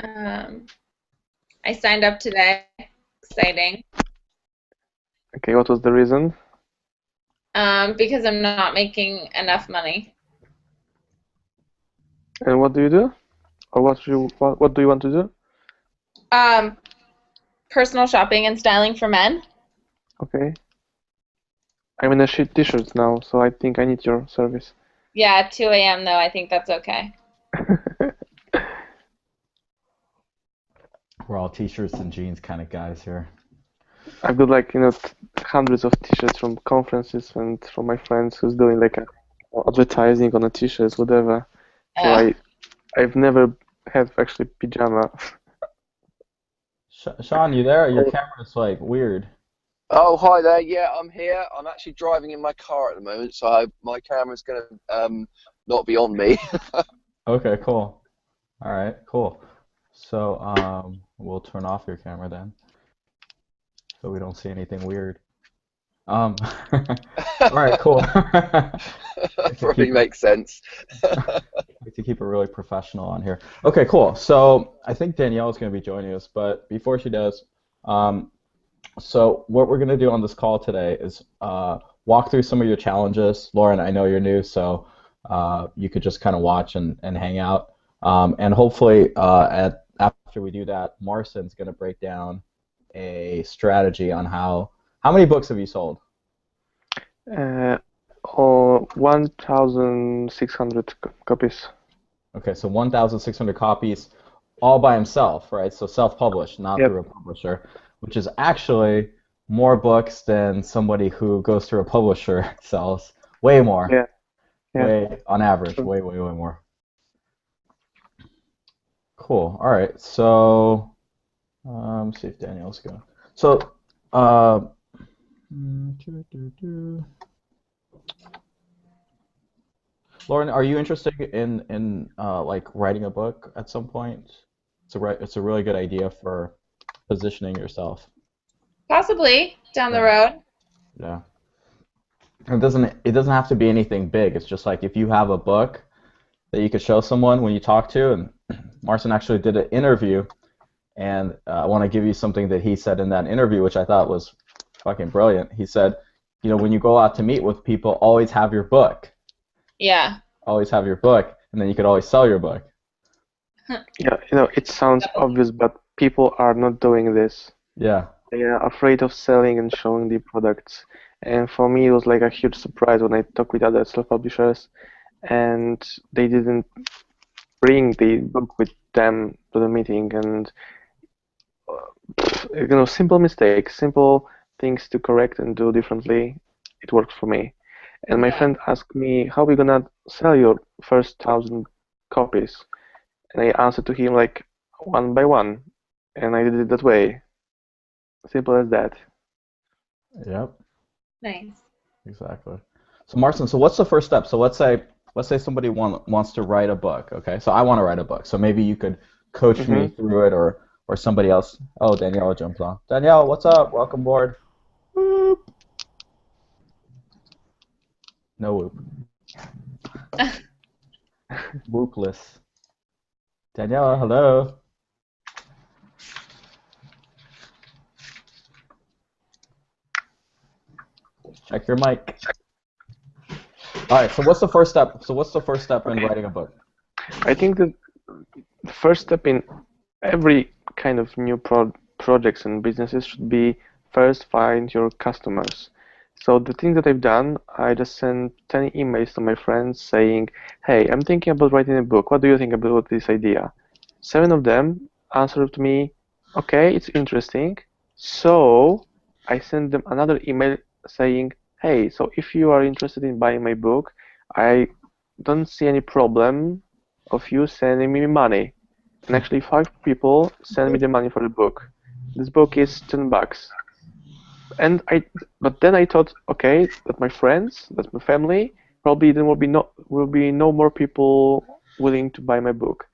Um, I signed up today. Exciting. Okay, what was the reason? Because I'm not making enough money. And what do you do? Or what do you want to do? Um, Personal shopping and styling for men. Okay. I'm in a shit t-shirts now, so I think I need your service. Yeah, at 2 a.m. though, I think that's okay. We're all t-shirts and jeans kind of guys here. I've got like, hundreds of t-shirts from conferences and from my friends who's doing like advertising on the t-shirts, whatever. So Oh, I've never had actually pajama. Sean, you there? Your Oh, camera's like weird. Oh, hi there. Yeah, I'm here. I'm actually driving in my car at the moment, so my camera's going to not be on me. Okay, cool. All right, cool. So, we'll turn off your camera then, so we don't see anything weird. Um, all right, cool. Like to Probably keep it, makes sense. like to keep it really professional on here. Okay, cool. So I think Danielle is going to be joining us, but before she does, um, so what we're going to do on this call today is walk through some of your challenges. Lauren, I know you're new, so you could just kind of watch and hang out. And hopefully, after we do that, Marcin's going to break down a strategy on how many books have you sold? uh, or 1,600 copies. Okay, so 1,600 copies all by himself, right? So self-published, not Yep. through a publisher, which is actually more books than somebody who goes through a publisher sells. Way more. Yeah. Yeah. Way, on average, True. way, way, way more. Cool. All right. So, see if Danielle's going. So, uh, Lauren, are you interested in like writing a book at some point? It's a really good idea for positioning yourself. possibly down the Yeah. road. Yeah. It doesn't have to be anything big. It's just like if you have a book that you could show someone when you talk to, and Marcin actually did an interview, and I want to give you something that he said in that interview, which I thought was fucking brilliant. He said, when you go out to meet with people, always have your book. Yeah. Always have your book, and then you could always sell your book. Yeah, it sounds obvious, but people are not doing this. Yeah. They are afraid of selling and showing the products. And for me, it was like a huge surprise when I talked with other self-publishers and they didn't bring the book with them to the meeting. And, simple mistakes, simple things to correct and do differently, it worked for me. And my Yeah. friend asked me, how are we gonna sell your first 1,000 copies? And I answered to him like one by one. And I did it that way. Simple as that. Yep. Nice. Exactly. So Marcin, so what's the first step? So let's say somebody wants to write a book. Okay. So I want to write a book. So maybe you could coach me hmm through it, or somebody else. Oh, Danielle jumped on. Danielle, what's up? Welcome aboard. Whoop. No whoop. Whoopless. Danielle, hello. Check your mic. All right. So what's the first step? So what's the first step in Okay. writing a book? I think that the first step in every kind of new projects and businesses should be first find your customers. So the thing that I've done, I just sent 10 emails to my friends saying, hey, I'm thinking about writing a book. What do you think about this idea? 7 of them answered me, okay, it's interesting. So I sent them another email saying, hey, so if you are interested in buying my book, I don't see any problem of you sending me money. And actually, 5 people sent me the money for the book. This book is $10. And but then I thought, okay, that my friends, that my family, probably there will be no more people willing to buy my book.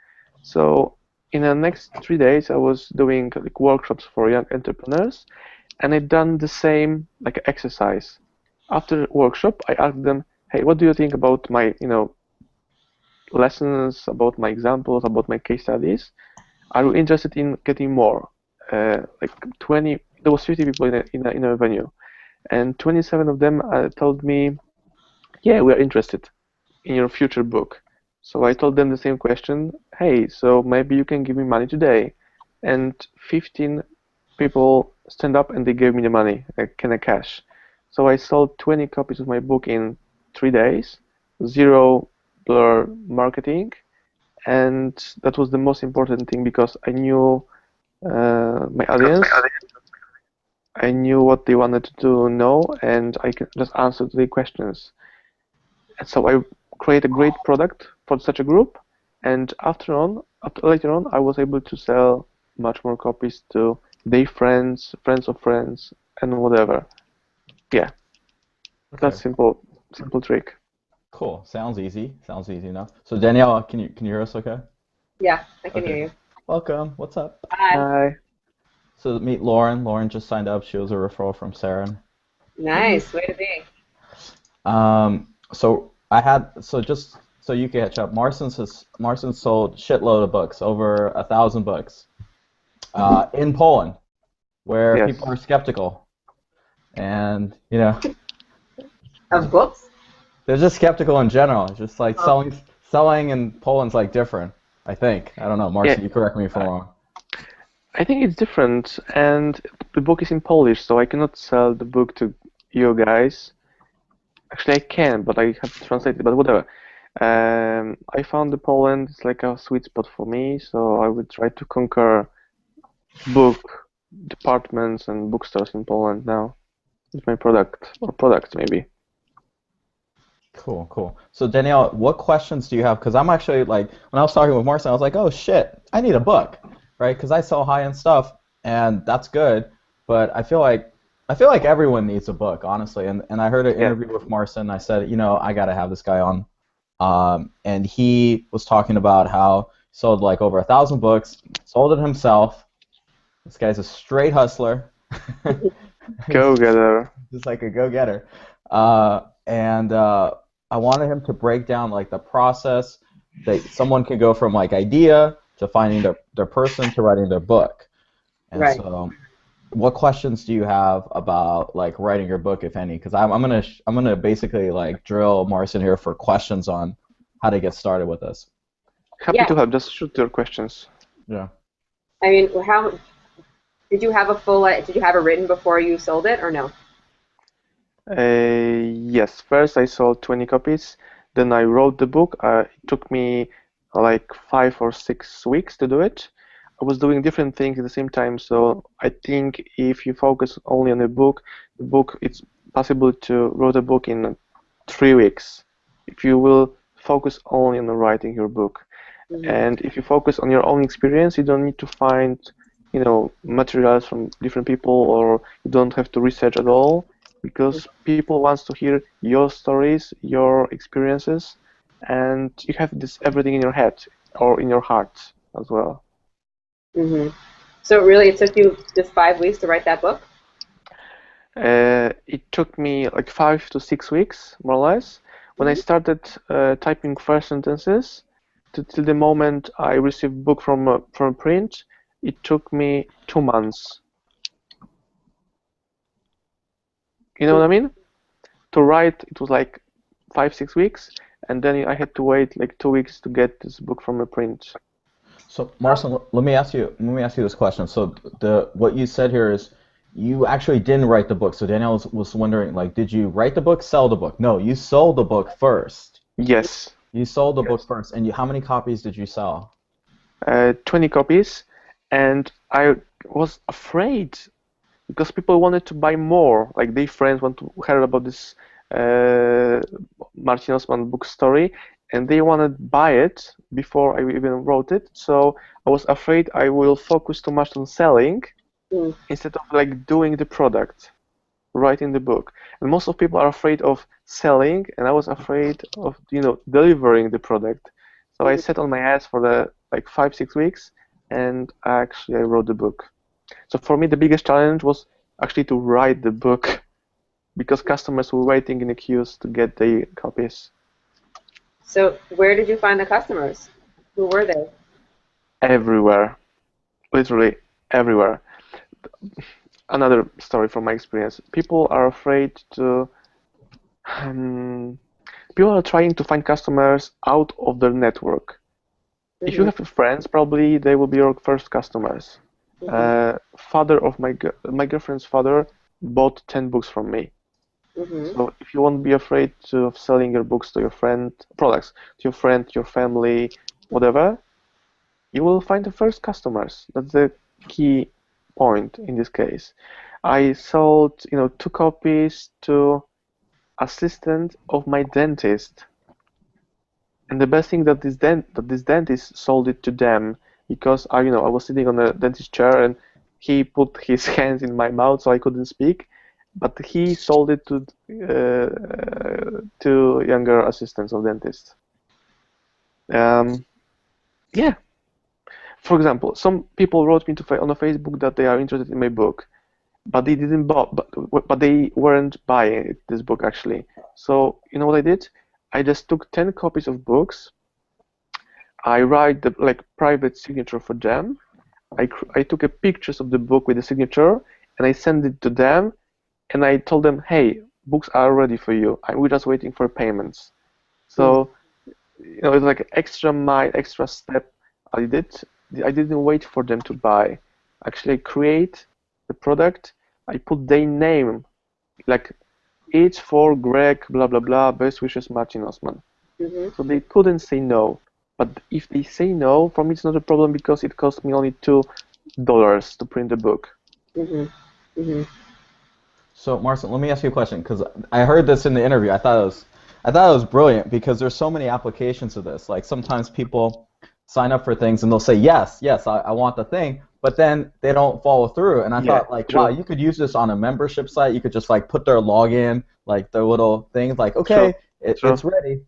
So in the next 3 days, I was doing like workshops for young entrepreneurs, and I done the same like exercise. After workshop, I asked them, hey, what do you think about my, lessons, about my examples, about my case studies? Are you interested in getting more? Like 20, there was 50 people in a venue, and 27 of them told me, yeah, we are interested in your future book. So I told them the same question. Hey, so maybe you can give me money today. And 15 people stand up and they gave me the money, like kind of cash. So I sold 20 copies of my book in 3 days, $0 marketing, and that was the most important thing because I knew my audience. I knew what they wanted to know, and I could just answer their questions. And so I create a great product for such a group, and later on, I was able to sell much more copies to their friends, friends of friends, and whatever. Yeah, Okay. that's simple trick. Cool. Sounds easy. Sounds easy enough. So Danielle, can you hear us okay? Yeah, I can hear Okay. you. Welcome. What's up? Hi. Hi. So meet Lauren. Lauren just signed up. She was a referral from Saren. Nice. Way to be. So I had just so you can catch up. Marcin sold shitload of books, over 1,000 books, in Poland, where Yes. people are skeptical, and Of books? they're just skeptical in general. It's just like Oh. selling in Poland's like different. I think. I don't know, Marcin. Yeah, You correct me if I'm wrong. I think it's different, and the book is in Polish, so I cannot sell the book to you guys. Actually, I can, but I have to translate it, but whatever. I found the Poland is like a sweet spot for me, so I would try to conquer book departments and bookstores in Poland now with my product, or products maybe. Cool, cool. So Danielle, what questions do you have? Because I'm actually like, when I was talking with Marcin, I was like, oh shit, I need a book, right? Because I sell high-end stuff, and that's good. But I feel like everyone needs a book, honestly. And I heard an Yeah. interview with Marcin. I said, I got to have this guy on. And he was talking about how he sold like over 1,000 books, sold it himself. This guy's a straight hustler. He's Go getter. just like a go-getter. And I wanted him to break down like the process that someone can go from like idea to finding their person to writing their book. And Right. so, what questions do you have about like writing your book, if any? Because I'm gonna basically like drill Marcin here for questions on how to get started with this. Happy Yeah. to help. Just shoot your questions. Yeah. I mean, how did you have did you have it written before you sold it or no? Yes, first I sold 20 copies, then I wrote the book. It took me like 5 or 6 weeks to do it. I was doing different things at the same time, so I think if you focus only on the book it's possible to write a book in 3 weeks. If you will focus only on writing your book. Mhm. And if you focus on your own experience, you don't need to find, materials from different people, or you don't have to research at all, because people wants to hear your stories, your experiences, and you have this everything in your head or in your heart as well. Mhm. So really, it took you just 5 weeks to write that book? It took me like 5 to 6 weeks, more or less. When I started typing first sentences, till the moment I received book from print, it took me 2 months. You know what I mean? To write, it was like 5, 6 weeks, and then I had to wait like 2 weeks to get this book from a print. So Marcin, let me ask you this question. So what you said here is you actually didn't write the book. So Danielle was wondering, like, did you write the book, sell the book? No, you sold the book first. Yes, You sold the book first, and how many copies did you sell? 20 copies, and I was afraid because people wanted to buy more. Like their friends want to hear about this Marcin Osman book story, and they wanted to buy it before I even wrote it. So I was afraid I will focus too much on selling Mm. instead of like doing the product, writing the book. And most of people are afraid of selling, and I was afraid of delivering the product. So I sat on my ass for the like 5, 6 weeks, and actually I wrote the book. So for me, the biggest challenge was actually to write the book because customers were waiting in the queues to get their copies So where did you find the customers? Who were they? everywhere. literally everywhere. Another story from my experience. People are afraid to. Um, People are trying to find customers out of their network. If you Mhm. have friends, probably they will be your first customers. Mhm. Father of my girlfriend's father bought 10 books from me. Mhm. So if you won't be afraid of selling your books to your friend, products to your friend, your family, whatever, you will find the first customers. That's the key point in this case. I sold, 2 copies to assistant of my dentist. And the best thing that this dentist sold it to them because I was sitting on a dentist chair and he put his hands in my mouth so I couldn't speak, but he sold it to younger assistants of dentists. Um, yeah. For example, some people wrote me on a Facebook that they are interested in my book, but they didn't buy, but they weren't buying this book actually. So you know what I did? I just took 10 copies of books. I write the private signature for them. I took a pictures of the book with the signature and I sent it to them and I told them, hey, books are ready for you. We're just waiting for payments. So it's like an extra mile, extra step I did. I didn't wait for them to buy. Actually, I create the product. I put their name, like it's for Greg, blah blah blah. Best wishes, Martin Osman. Mhm. So they couldn't say no. But if they say no, for me it's not a problem because it cost me only $2 to print the book. Mhm. Mhm. So, Marcin, let me ask you a question because I heard this in the interview. I thought it was brilliant because there's so many applications of this. Like sometimes people sign up for things and they'll say yes, yes, I want the thing, but then they don't follow through. And I Yeah, thought like, wow, true, you could use this on a membership site. You could just like put their login, like their little things, like true, okay, true. it's ready.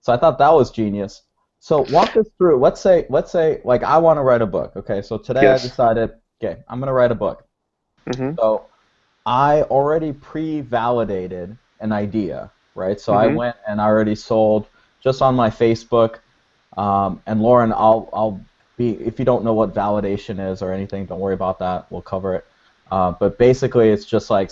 So I thought that was genius. So walk us through. Let's say like I want to write a book. Okay, so today I Yes. decided, okay, I'm gonna write a book. Mhm. So I already pre-validated an idea, right? So I Mhm. went and I already sold just on my Facebook. And Lauren, I'll be if you don't know what validation is or anything, don't worry about that. We'll cover it. But basically, it's just like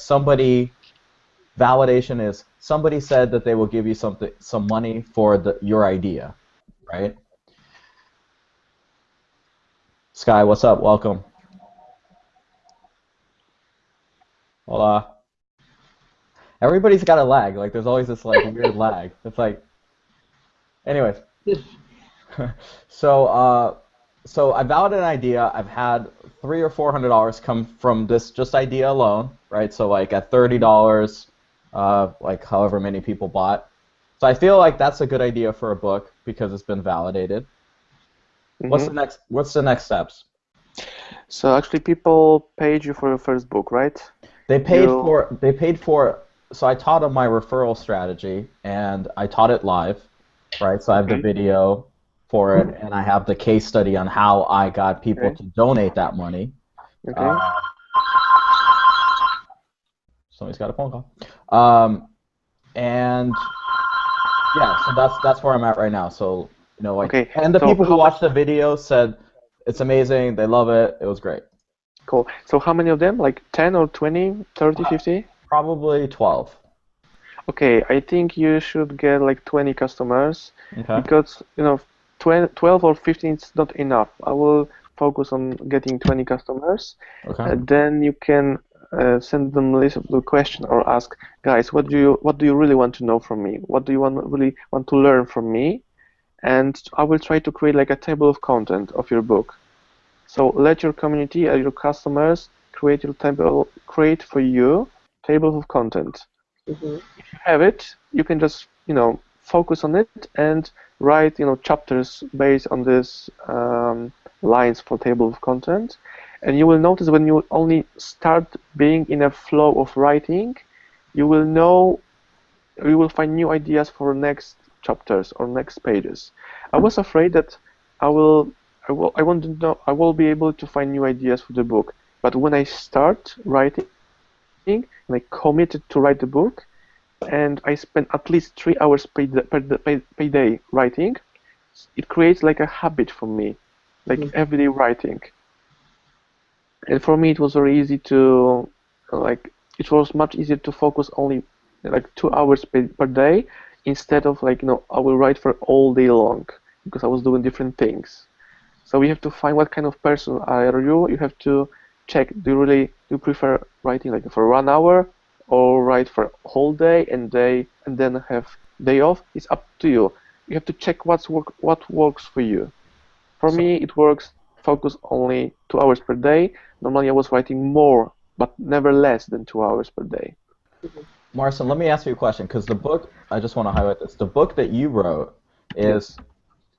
validation is somebody said that they will give you some money for your idea, right? Sky, what's up? Welcome. Hola. Everybody's got a lag. Like there's always this like weird lag. It's like, anyways. So, so I validated an idea. I've had $300 or $400 come from this just idea alone, right? So like at $30, like however many people bought. So I feel like that's a good idea for a book because it's been validated. Mhm. What's the next steps? So actually, people paid you for your first book, right? You. They paid for so I taught them my referral strategy and I taught it live, right? So I have the Okay. video for it and I have the case study on how I got people Okay. to donate that money. Okay. Uh, somebody's got a phone call. And yeah, so that's where I'm at right now. So, like, Okay. and the So people who how many? watched the video said it's amazing, they love it, it was great. Cool. So how many of them? Like 10 or 20, 30, Uh, 50? Probably 12. Okay, I think you should get like 20 customers Okay. because 12 or 15 is not enough. I will focus on getting 20 customers. Okay. Then you can send them a list of the question or ask, guys, what do you really want to know from me? What do you really want to learn from me? And I will try to create like a table of content of your book. So let your community and your customers create for you tables of content. Mhm. If you have it, you can just focus on it and write chapters based on this lines for table of content. And you will notice when you only start being in a flow of writing, you will know you will find new ideas for next chapters or next pages. I was afraid that I will I want to know I will be able to find new ideas for the book. But when I start writing and I committed to write the book, and I spend at least 3 hours per day writing, it creates like a habit for me, like Mhm. everyday writing. And for me, it was very easy to, like, it was much easier to focus only like 2 hours per day instead of like, I will write for all day long because I was doing different things. So you have to find what kind of person are you. You have to check, do you prefer writing like for 1 hour or write for a whole day and then have day off? It's up to you. You have to check what works for you. For me, it works focus only 2 hours per day. Normally I was writing more, but never less than 2 hours per day. Marcin, let me ask you a question, because the book, I just want to highlight this, the book that you wrote is,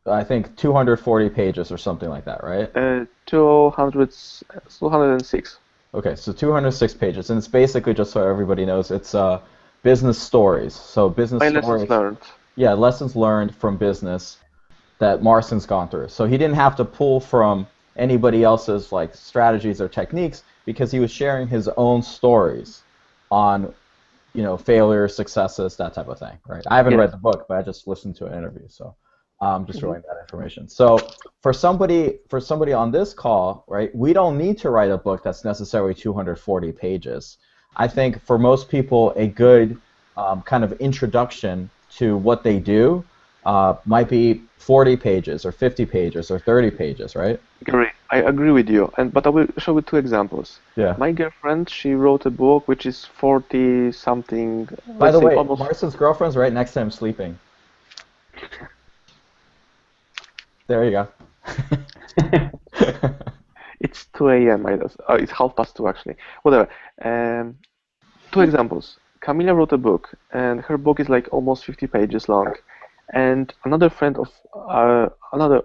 I think, 240 pages or something like that, right? 206. Okay, so 206 pages, and it's basically, just so everybody knows, it's business stories. So business My stories. lessons learned. Yeah, lessons learned from business that Marcin's gone through. So he didn't have to pull from anybody else's like strategies or techniques because he was sharing his own stories on, failures, successes, that type of thing, right? I haven't read the book, but I just listened to an interview, so just relaying that information. So for somebody on this call, right, we don't need to write a book that's necessarily 240 pages. I think for most people, a good kind of introduction to what they do might be 40 pages or 50 pages or 30 pages, right? Great. I agree with you. But I will show you two examples. Yeah. My girlfriend, she wrote a book which is 40 something. By the way, almost... Marcin's girlfriend's right next to him sleeping. There you go. It's 2 a.m. It's 2:30 actually. Whatever. Two examples. Camila wrote a book, and her book is like almost 50 pages long. And another friend of another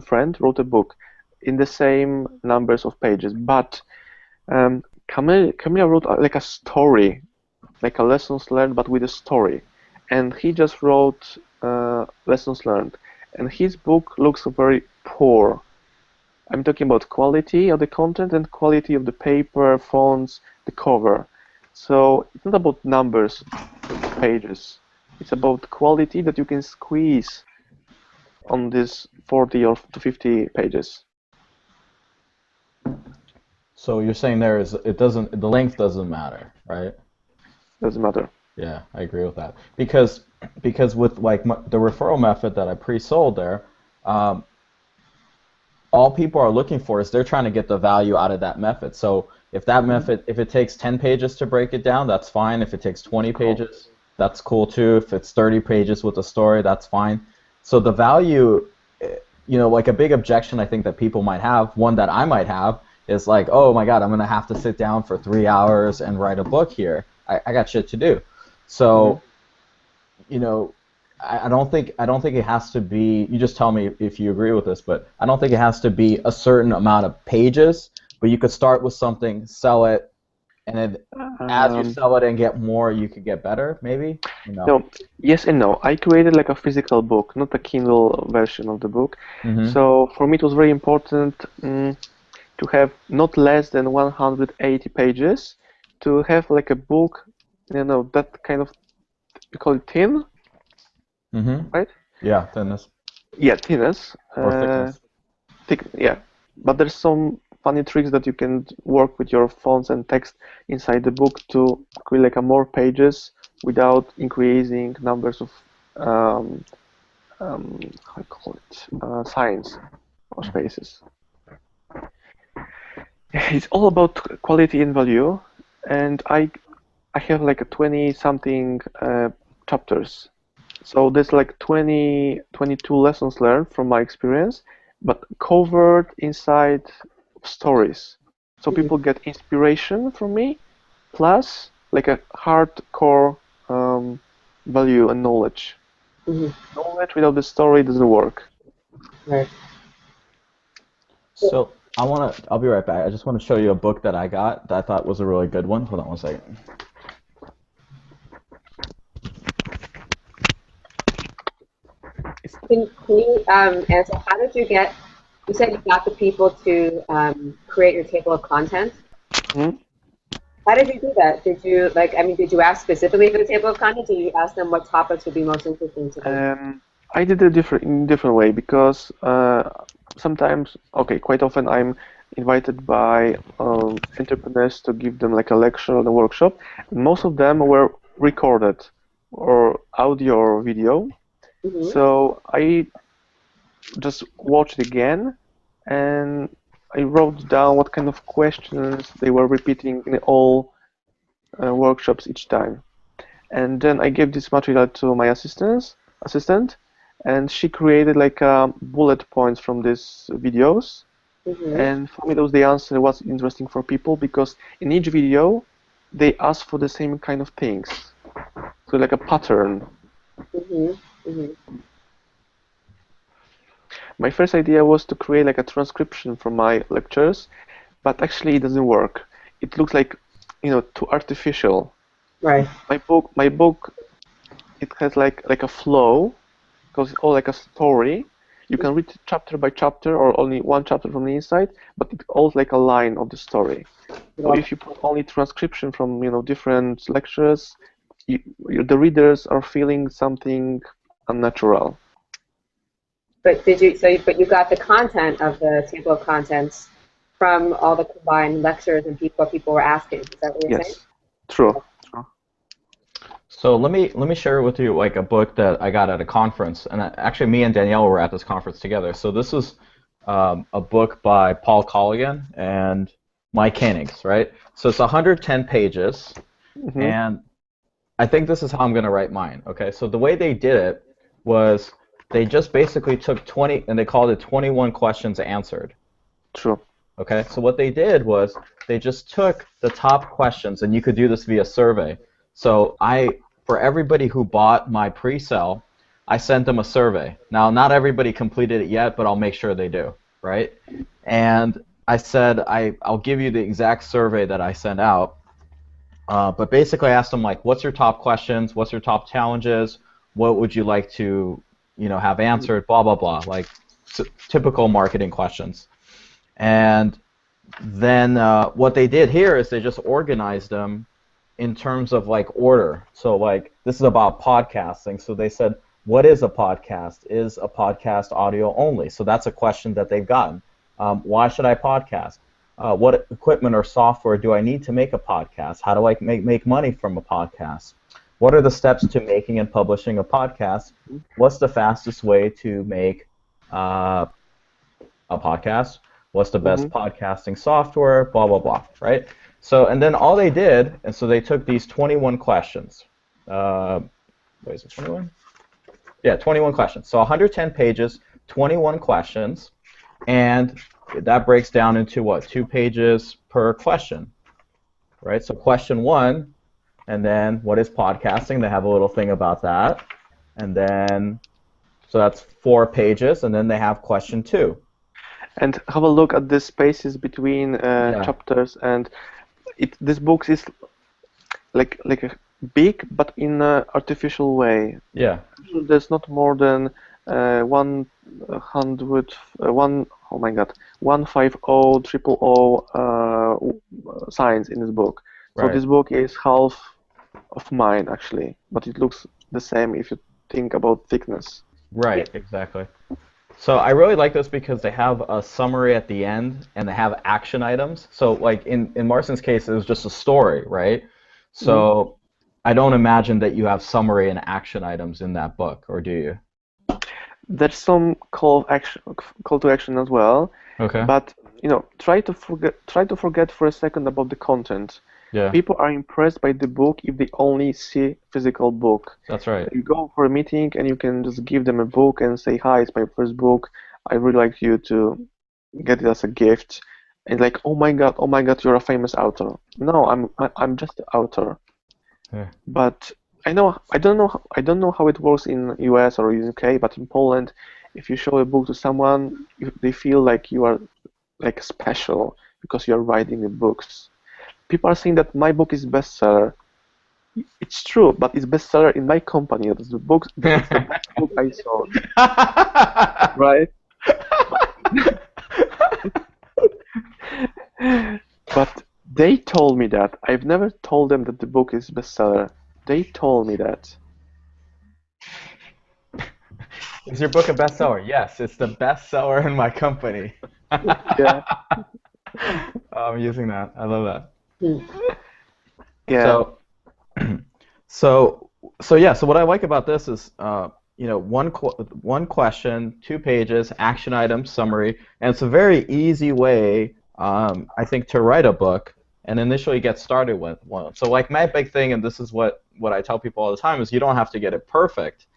friend wrote a book in the same numbers of pages. But Camila wrote like a story, like a lessons learned, but with a story. And he just wrote lessons learned. And his book looks very poor. I'm talking about quality of the content and quality of the paper, fonts, the cover. So it's not about numbers of pages. It's about quality that you can squeeze on this 40 or to 50 pages. So you're saying the length doesn't matter, right? Doesn't matter. Yeah, I agree with that. Because with like the referral method that I pre-sold there, all people are looking for is they're trying to get the value out of that method. So if that method, if it takes 10 pages to break it down, that's fine. If it takes 20 pages, that's cool too. If it's 30 pages with a story, that's fine. So the value, like a big objection I think that people might have, one that I might have, is like, oh my God, I'm going to have to sit down for 3 hours and write a book here. I got shit to do. So, I don't think it has to be, you just tell me if you agree with this, but I don't think it has to be a certain amount of pages, but you could start with something, sell it, and then as you sell it and get more, you could get better, maybe? No, yes and no. I created like a physical book, not a Kindle version of the book. So for me it was very important to have not less than 180 pages, to have like a book, that kind of, we call it thin, right? Yeah, thinness. Yeah, thinness. Or thickness. Yeah, but there's some funny tricks that you can work with your fonts and text inside the book to create like more pages without increasing numbers of how I call it, signs or spaces. It's all about quality and value, and I have like a 20 something chapters. So there's like 22 lessons learned from my experience, but covered inside stories. So people get inspiration from me, plus like a hardcore value and knowledge. Knowledge without the story doesn't work. Right. So I'll be right back. I just want to show you a book that I got that I thought was a really good one. Hold on one second. Can you answer, how did you get, you said you got the people to create your table of contents? How did you do that? Did you, did you ask specifically for the table of contents, or did you ask them what topics would be most interesting to them? I did it in a different way, because sometimes, quite often I'm invited by entrepreneurs to give them like a lecture or a workshop. And most of them were recorded, or audio or video. So I just watched again, and I wrote down what kind of questions they were repeating in all workshops each time. And then I gave this material to my assistant, and she created like bullet points from these videos. And for me, those the answer was interesting for people because in each video they ask for the same kind of things, so like a pattern. My first idea was to create like a transcription from my lectures, but actually it doesn't work. It looks like, too artificial. Right. My book, it has like a flow, because it's all like a story. You can read chapter by chapter or only one chapter from the inside, but it's all like a line of the story. So if you put only transcription from different lectures, the readers are feeling something unnatural. But but you got the content of the table of contents from all the combined lectures and what people were asking. Is that what you're saying? Yes, true. So let me share with you like a book that I got at a conference, and actually me and Danielle were at this conference together. So this is a book by Paul Colligan and Mike Koenigs, right? So it's 110 pages, and I think this is how I'm going to write mine. Okay, so the way they did it was they just basically took 20, and they called it 21 questions answered. True. Okay, so what they did was they just took the top questions, and you could do this via survey. So for everybody who bought my pre-sale, I sent them a survey. Now, not everybody completed it yet, but I'll make sure they do, right? And I said, I'll give you the exact survey that I sent out. But basically I asked them, like, what's your top questions? What's your top challenges? What would you like to, have answered? Blah, blah, blah, like typical marketing questions. And then what they did here is they just organized them in terms of like order. So like this is about podcasting. So they said, what is a podcast? Is a podcast audio only? So that's a question that they've gotten. Why should I podcast? What equipment or software do I need to make a podcast? How do I make money from a podcast? What are the steps to making and publishing a podcast? What's the fastest way to make a podcast? What's the best podcasting software? Blah, blah, blah, right? So, and then all they did, and so they took these 21 questions. Wait, is it 21? Yeah, 21 questions. So 110 pages, 21 questions, and that breaks down into what? 2 pages per question, right? So question 1, and then what is podcasting? They have a little thing about that. And then, so that's 4 pages, and then they have question 2. And have a look at the spaces between chapters, and this book is like a big, but in an artificial way. Yeah. There's not more than 150 signs in this book. So Right. this book is half of mine actually, but it looks the same if you think about thickness. Right, exactly. So I really like this because they have a summary at the end and they have action items. So like in Marcin's case, it was just a story, right? So I don't imagine that you have summary and action items in that book, or do you? There's some call to action as well. Okay. But try to forget for a second about the content. Yeah. People are impressed by the book if they only see physical book. That's right. You go for a meeting and you can just give them a book and say, "Hi, it's my first book. I really like you to get it as a gift." And like, "Oh my God, you're a famous author." No, I'm just the author. Yeah. But I don't know how it works in US or UK, but in Poland, if you show a book to someone, they feel like you are like special because you are writing the books. People are saying that my book is bestseller. It's true, but it's bestseller in my company. That's the best book I sold. Right? But they told me that. I've never told them that the book is bestseller. They told me that. Is your book a bestseller? Yes, it's the bestseller in my company. Yeah. I'm using that. I love that. Hmm. Yeah. So, so yeah. So what I like about this is, one question, 2 pages, action item, summary, and it's a very easy way, I think, to write a book and initially get started with one. So like my big thing, and this is what I tell people all the time, is you don't have to get it perfect.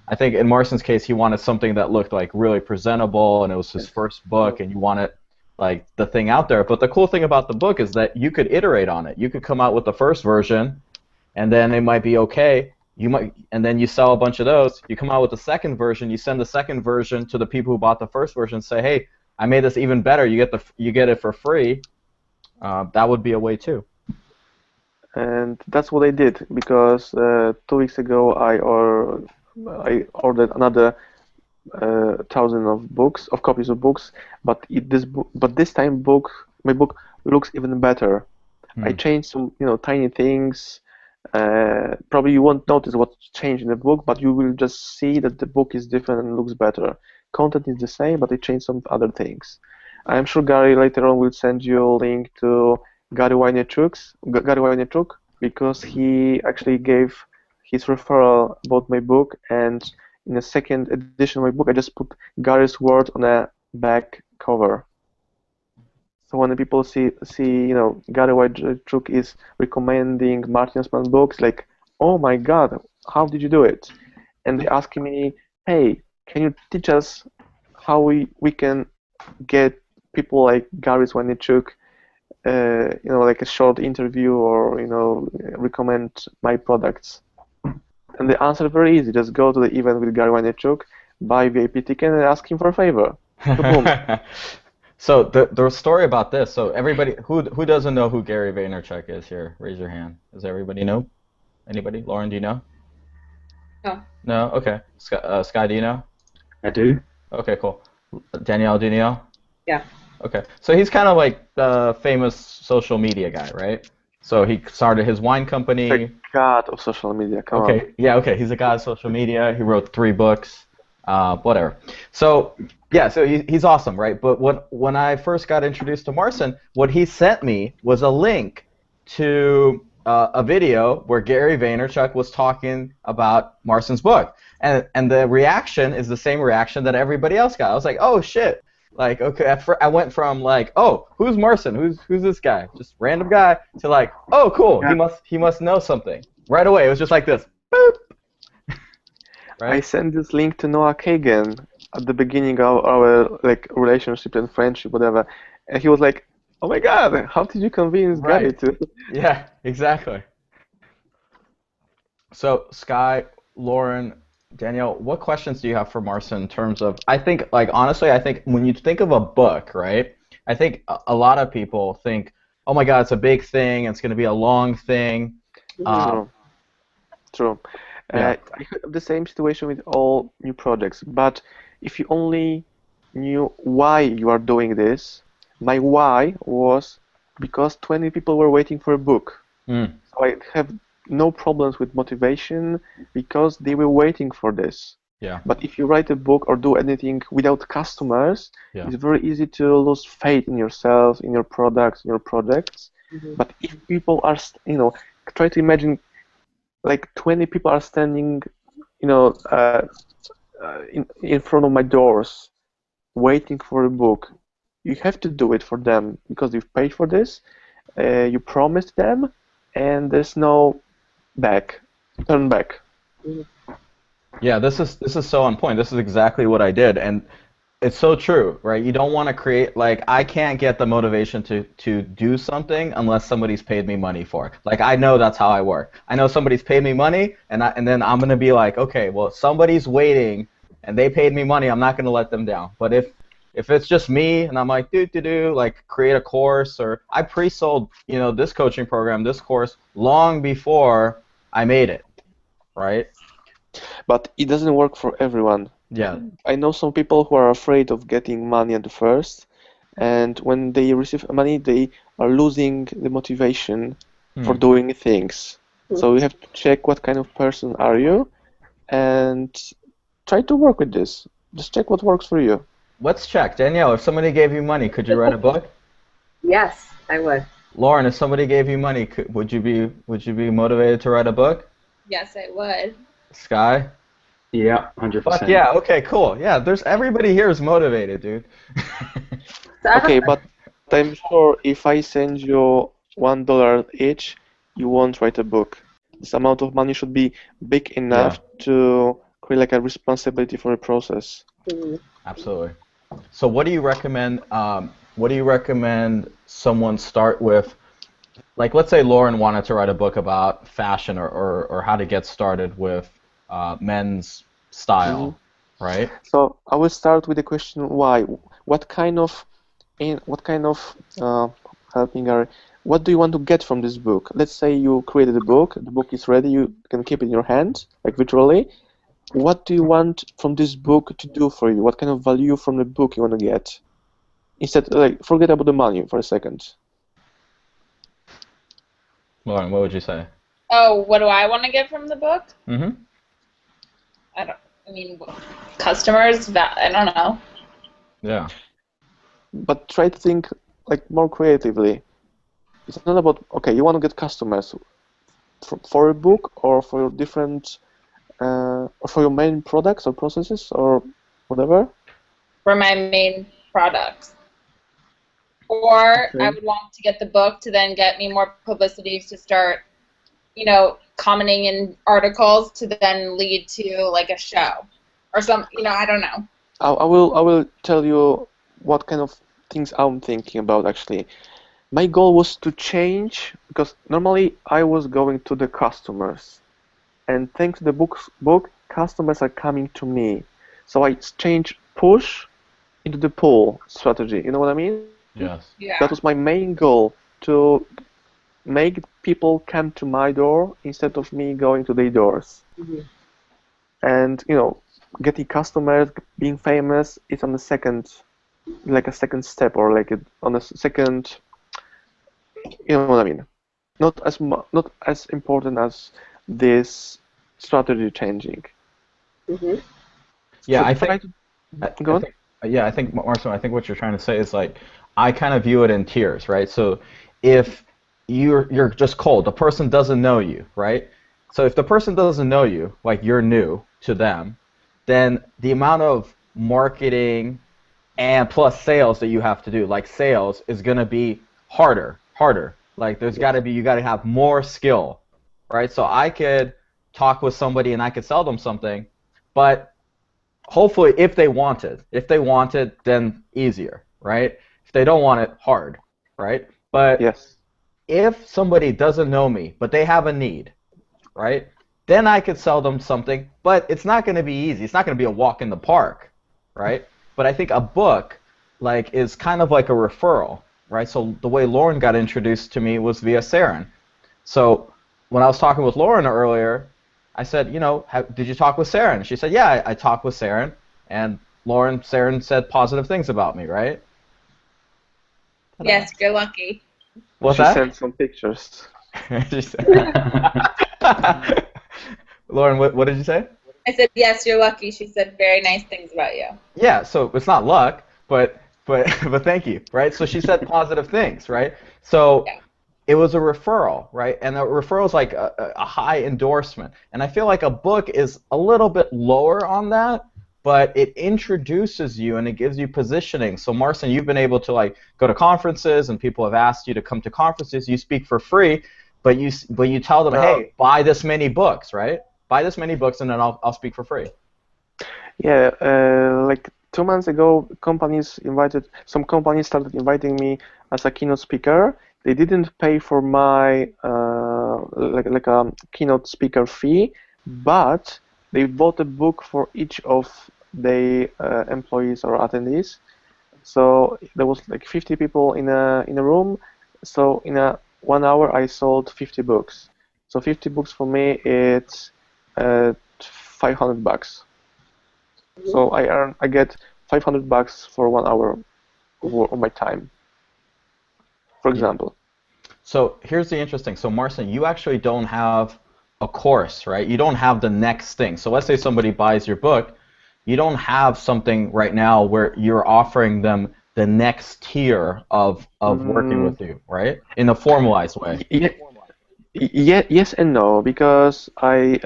I think in Marston's case, he wanted something that looked like really presentable, and it was his first book, and you wanted like the thing out there. But the cool thing about the book is that you could iterate on it. You could come out with the first version, and then it might be okay. And then you sell a bunch of those. You come out with the second version. You send the second version to the people who bought the first version. And say, hey, I made this even better. You get it for free. That would be a way too. And that's what I did because 2 weeks ago I ordered another 1,000 of copies of books, but this time my book looks even better. I changed some tiny things. Probably you won't notice what's changed in the book, but you will just see that the book is different and looks better. Content is the same, but I changed some other things. I'm sure Gary later on will send you a link to Gary Vaynerchuk, because he actually gave his referral about my book, and in the second edition of my book, I just put Gary's word on a back cover. So when the people see Gary Vaynerchuk is recommending Martin Osman's books, like, oh my God, how did you do it? And they asking me, hey, can you teach us how we can get people like Gary Vaynerchuk, like a short interview or recommend my products? And the answer is very easy. Just go to the event with Gary Vaynerchuk, buy VIP ticket, and ask him for a favor. Boom. So the story about this. So everybody who doesn't know who Gary Vaynerchuk is here, raise your hand. Does everybody know? Anybody? Lauren, do you know? No. No. Okay. Sky, do you know? I do. Okay, cool. Danielle, do you know? Yeah. Okay. So he's kind of like the famous social media guy, right? So he started his wine company. The god of social media. Come on. Okay. Yeah. Okay. He's a god of social media. He wrote 3 books. Whatever. So yeah. So he's awesome, right? But when I first got introduced to Marston, what he sent me was a link to a video where Gary Vaynerchuk was talking about Marston's book, and the reaction is the same reaction that everybody else got. I was like, oh shit. Like, okay, I went from like, oh, who's Marston? Who's this guy? Just random guy, to like, oh, cool, Yeah. he must know something. Right away, it was just like this. Boop. Right? I sent this link to Noah Kagan at the beginning of our relationship and friendship, whatever, and he was like, "Oh my God, how did you convince Gary Right. to?" Yeah, exactly. So, Sky, Lauren, Danielle, what questions do you have for Marston in terms of, I think, like, honestly, I think when you think of a book, right, I think a lot of people think, oh my God, it's a big thing, it's going to be a long thing. True. Yeah. I have the same situation with all new projects, but if you only knew why you are doing this, my why was because 20 people were waiting for a book. Mm. So I have no problems with motivation because they were waiting for this. Yeah. But if you write a book or do anything without customers, Yeah. it's very easy to lose faith in yourself, in your products, in your projects. Mhm. But if people are, try to imagine like 20 people are standing, in front of my doors, waiting for a book. You have to do it for them because you've paid for this, you promised them, and there's no turn back. Yeah, this is so on point. This is exactly what I did, and it's so true, right? You don't want to create, like, I can't get the motivation to do something unless somebody's paid me money for it. Like, I know that's how I work. I know somebody's paid me money, and then I'm gonna be like, okay, well, somebody's waiting, and they paid me money. I'm not gonna let them down. But if it's just me, and I'm like, like, create a course, or I pre-sold, this coaching program, this course, long before I made it, right? But it doesn't work for everyone. Yeah. I know some people who are afraid of getting money at the first, and when they receive money, they are losing the motivation for doing things. So you have to check what kind of person are you, and try to work with this. Just check what works for you. Let's check. Danielle, if somebody gave you money, could you write a book? Yes, I would. Lauren, if somebody gave you money, would you be motivated to write a book? Yes, I would. Sky? Yeah, Fuck 100%. yeah. Okay, cool. Yeah, there's everybody here is motivated, dude. So I have Okay, a, but I'm sure if I send you $1 each, you won't write a book. This amount of money should be big Yeah, enough to create like a responsibility for the process. mhm. absolutely. So what do you recommend? What do you recommend someone start with? Like, let's say Lauren wanted to write a book about fashion or how to get started with men's Mhm. style, right? So I will start with the question why. What kind of what kind of helping are what do you want to get from this book? Let's say you created a book, the book is ready, you can keep it in your hand, like virtually. What do you want from this book to do for you? What kind of value from the book you want to get? Instead, like, forget about the money for a second. Lauren, what would you say? Oh, what do I want to get from the book? Mm-hmm. I don't. I mean, customers. I don't know. Yeah. But try to think like more creatively. It's not about, okay, you want to get customers for a book or for your different, or for your main products or processes or whatever. For my main products. Or I Okay. would want to get the book to then get me more publicity to start, you know, commenting in articles to then lead to like a show or some, you know, I don't know. I will tell you what kind of things I'm thinking about actually. My goal was to change because normally I was going to the customers, and thanks to the book, customers are coming to me. So I changed push into the pull strategy. You know what I mean? Yes. That Yeah. was my main goal to make people come to my door instead of me going to their doors. Mhm. And getting customers, being famous is on the second, like a second step or like on a second. You know what I mean? Not as important as this strategy changing. Mhm. Yeah, So I try think to I go on. think yeah, I think Marcel, I think what you're trying to say is like I kind of view it in tiers, right? So if you're just cold, the person doesn't know you, right? So if the person doesn't know you, like you're new to them, then the amount of marketing and plus sales that you have to do, like sales, is gonna be harder. Like there's got Yes. to be you got to have more skill, right? So I could talk with somebody and I could sell them something, but hopefully if they wanted, then easier, right? If they don't want it, hard, right? But Yes. if somebody doesn't know me, but they have a need, right? Then I could sell them something, but it's not going to be easy. It's not going to be a walk in the park, right? But I think a book like is kind of like a referral, right? So the way Lauren got introduced to me was via Saren. So when I was talking with Lauren earlier, I said, did you talk with Saren? She said, yeah, I talked with Saren, and Saren said positive things about me, right? Ta-da. Yes, you're lucky. What's She that? sent some pictures. She said- Lauren, what did you say? I said, yes, you're lucky. She said very nice things about you. Yeah, so it's not luck, but but thank you, right? So she said positive things, right? So Yeah. it was a referral, right? And a referral is like a high endorsement. And I feel like a book is a little bit lower on that, but it introduces you and it gives you positioning. So Marcin, you've been able to like go to conferences and people have asked you to come to conferences. You speak for free, but you tell them, No. hey, buy this many books, right? Buy this many books and then I'll speak for free. Yeah, like 2 months ago, some companies started inviting me as a keynote speaker. They didn't pay for my like a keynote speaker fee, but they bought a book for each of the employees or attendees. So there was like 50 people in a room. So in a 1 hour, I sold 50 books. So 50 books for me, it's $500. So I get $500 for 1 hour of my time, for Yeah. example. So here's the interesting. So Marcin, you actually don't have a course, right? You don't have the next thing. So let's say somebody buys your book, you don't have something right now where you're offering them the next tier of working with you, right? In a formalized way. Yes and no, because I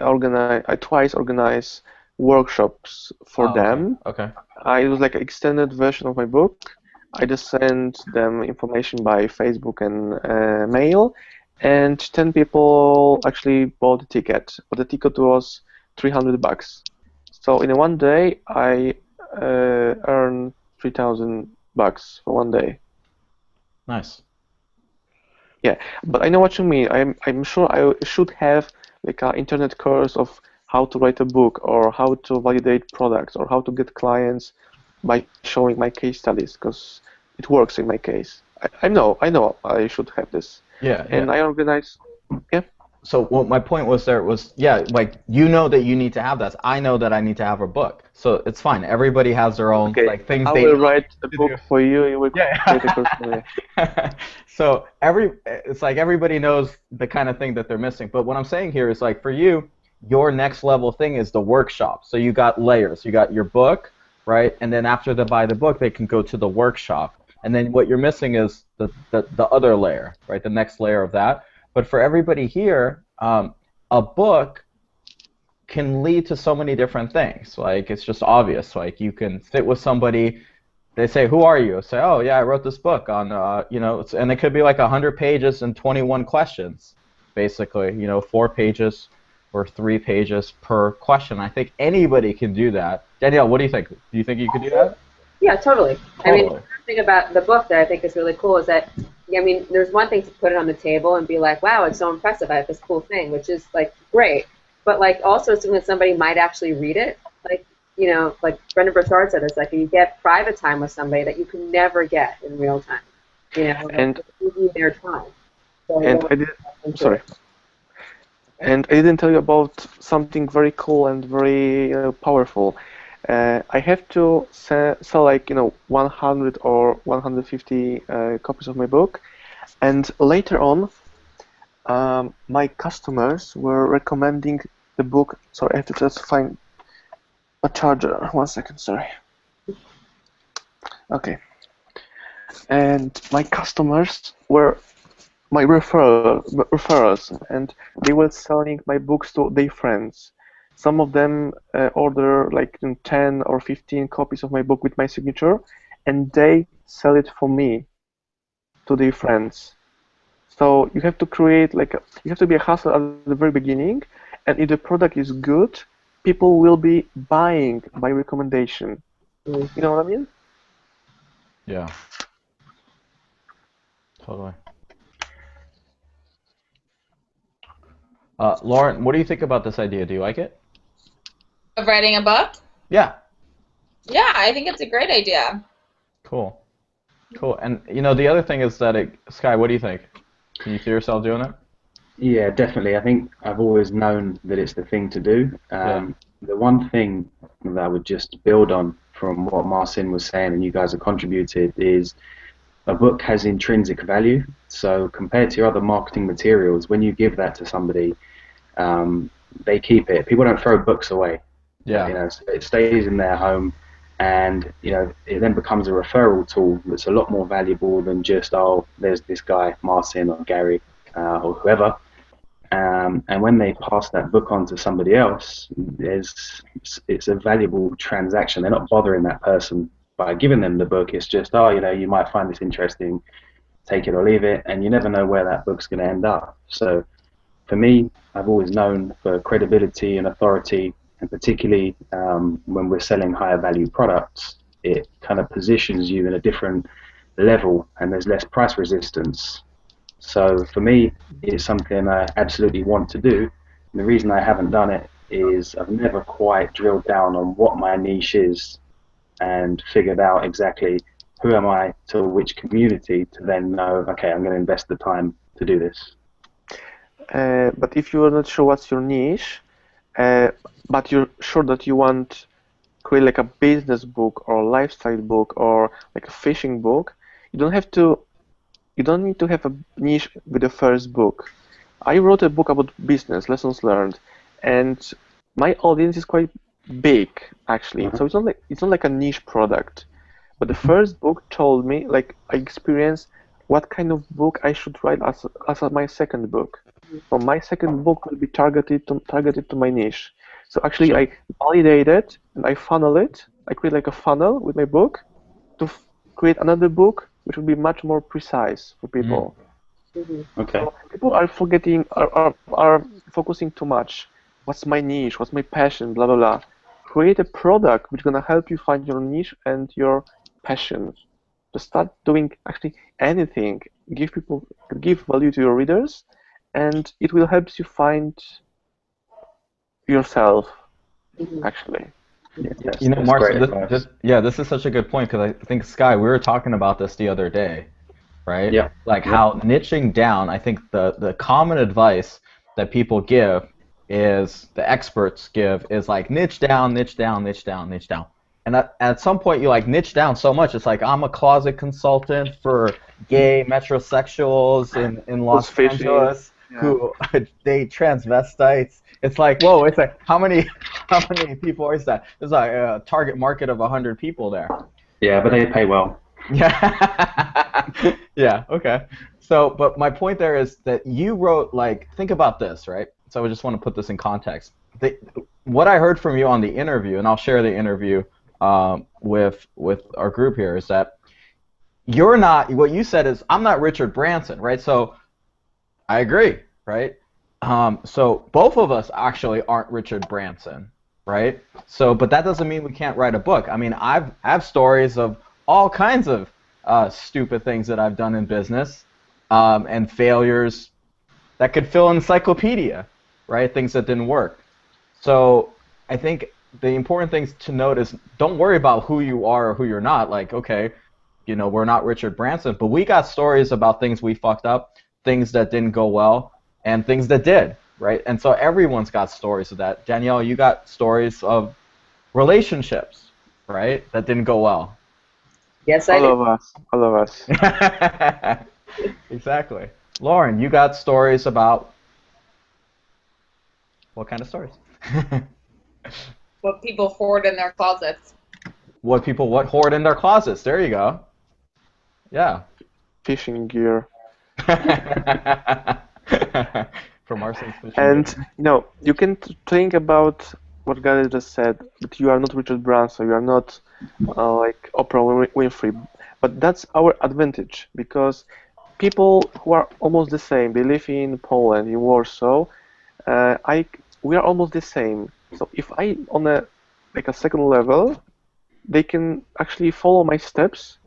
twice organize workshops for Oh, okay. them. Okay. I use like an extended version of my book. I just send them information by Facebook and mail, and 10 people actually bought the ticket. But the ticket was $300. So in one day, I earn $3,000 for one day. Nice. Yeah, but I know what you mean. I'm sure I should have like an internet course of how to write a book or how to validate products or how to get clients by showing my case studies because it works in my case. I know I should have this. Yeah, yeah. And I organize, yeah. So what my point was there was, yeah, like you know that you need to have that. I know that I need to have a book. So it's fine. Everybody has their own Okay, like things I they will need write a to book do. for you. You will Yeah. create a course for me. So it's like everybody knows the kind of thing that they're missing. But what I'm saying here is like for you, your next level thing is the workshop. So you got layers. You got your book, right? And then after they buy the book, they can go to the workshop. And then what you're missing is the other layer, right? The next layer of that. But for everybody here, a book can lead to so many different things. Like it's just obvious. Like you can sit with somebody. They say, "Who are you?" Say, "Oh, yeah, I wrote this book on, and it could be like 100 pages and 21 questions, basically. 4 pages or 3 pages per question. I think anybody can do that. Danielle, what do you think? Do you think you could do that? Yeah, totally. I mean, Totally. the thing about the book that I think is really cool is that, I mean, there's one thing to put it on the table and be like, wow, it's so impressive. I have this cool thing, which is like great. But like also assuming that somebody might actually read it, like like Brendan Burchard said, it's like you get private time with somebody that you can never get in real time. And give you their time. So and I did. Sorry. And I didn't tell you about something very cool and very powerful. I have to sell like 100 or 150 copies of my book, and later on, my customers were recommending the book. Sorry, I have to just find a charger. 1 second, sorry. Okay. And my customers were my referrals, and they were selling my books to their friends. Some of them order like 10 or 15 copies of my book with my signature, and they sell it for me to their friends. So you have to create you have to be a hustler at the very beginning, and if the product is good, people will be buying by recommendation. You know what I mean? Yeah. Totally. Lauren, what do you think about this idea? Do you like it? Of writing a book? Yeah. Yeah, I think it's a great idea. Cool. Cool. And the other thing is that Sky, what do you think? Can you see yourself doing it? Yeah, definitely. I think I've always known that it's the thing to do. The one thing that I would just build on from what Marcin was saying and you guys have contributed is a book has intrinsic value. So compared to your other marketing materials, when you give that to somebody, they keep it. People don't throw books away. Yeah. So it stays in their home, and it then becomes a referral tool that's a lot more valuable than just, oh, there's this guy Marcin or Gary or whoever, and when they pass that book on to somebody else, it's a valuable transaction. They're not bothering that person by giving them the book. It's just, oh, you might find this interesting, take it or leave it, and you never know where that book's going to end up. So for me, I've always known for credibility and authority, and particularly when we're selling higher value products, it kind of positions you in a different level and there's less price resistance. So for me, it's something I absolutely want to do. And the reason I haven't done it is I've never quite drilled down on what my niche is and figured out exactly who am I to which community to then know, okay, I'm going to invest the time to do this. But if you are not sure what's your niche, but you're sure that you want create like a business book or a lifestyle book or like a fishing book, you don't need to have a niche with the first book. I wrote a book about business, lessons learned, and my audience is quite big actually. So it's not like a niche product. But the first book told me, like, I experienced what kind of book I should write as my second book. So my second book will be targeted to my niche. So actually, Sure. I validate it and I funnel it. I create like a funnel with my book to create another book which will be much more precise for people. Okay. So people are are focusing too much. What's my niche? What's my passion? Blah blah blah. Create a product which is gonna help you find your niche and your passion. Just start doing actually anything. Give value to your readers, and it will help you find yourself. Actually, Yes, You know, that's great Marcel, advice. this is such a good point because I think Sky, we were talking about this the other day, right? Yeah. Like Yeah. how niching down, I think the common advice that people give is the experts give is like niche down, niche down, niche down, niche down. And at some point you like niche down so much, it's like I'm a closet consultant for gay metrosexuals in who's Los fishing? Angeles Yeah. who date transvestites. It's like, whoa, it's like how many people is that? There's like a target market of 100 people there. Yeah, but they pay well. Yeah. Yeah, okay. So, but my point there is that you wrote, like, think about this, right? So I just want to put this in context. What I heard from you on the interview, and I'll share the interview with our group here, is that you're not, what you said is, I'm not Richard Branson, right? So I agree, right? So both of us actually aren't Richard Branson, right? So, but that doesn't mean we can't write a book. I mean, I have stories of all kinds of stupid things that I've done in business and failures that could fill an encyclopedia, right? Things that didn't work. So I think the important things to note is don't worry about who you are or who you're not. Like, okay, you know, we're not Richard Branson, but we got stories about things we fucked up, things that didn't go well, and things that did, right? And so everyone's got stories of that. Danielle, you got stories of relationships, right, that didn't go well. Yes, I All do. of us. All of us. Exactly. Lauren, you got stories about what kind of stories? What people hoard in their closets. What hoard in their closets. There you go. Yeah. Fishing gear. From Arson's fishing And gear. you can think about what Gary just said, that you are not Richard Branson, you are not like Oprah Winfrey, but that's our advantage because people who are almost the same, they live in Poland, in Warsaw, we are almost the same. So if I on a like a second level, they can actually follow my steps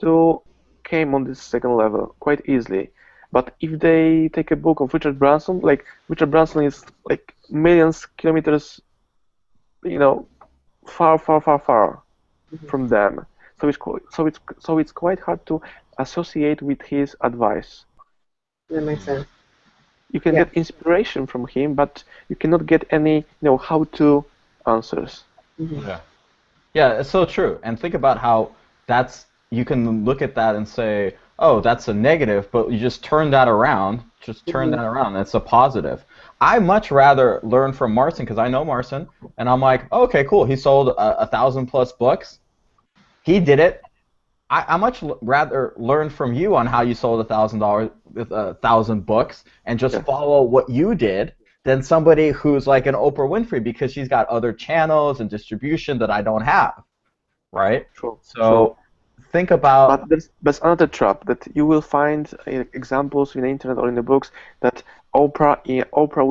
to came on this second level quite easily. But if they take a book of Richard Branson, like Richard Branson is like millions kilometers, far, far, far, far from them. So it's quite hard to associate with his advice. That makes sense. You can Yeah. get inspiration from him, but you cannot get any, how-to answers. Yeah. Yeah, it's so true. And think about how you can look at that and say, oh, that's a negative, but you just turn that around. Just turn that around. That's a positive. I much rather learn from Marcin because I know Marcin, and I'm like, okay, cool. He sold 1,000+ books. He did it. I much rather learn from you on how you sold $1,000 with 1,000 books and just follow what you did than somebody who's like an Oprah Winfrey because she's got other channels and distribution that I don't have, right? True. So think about. But there's another trap that you will find examples in the internet or in the books that Oprah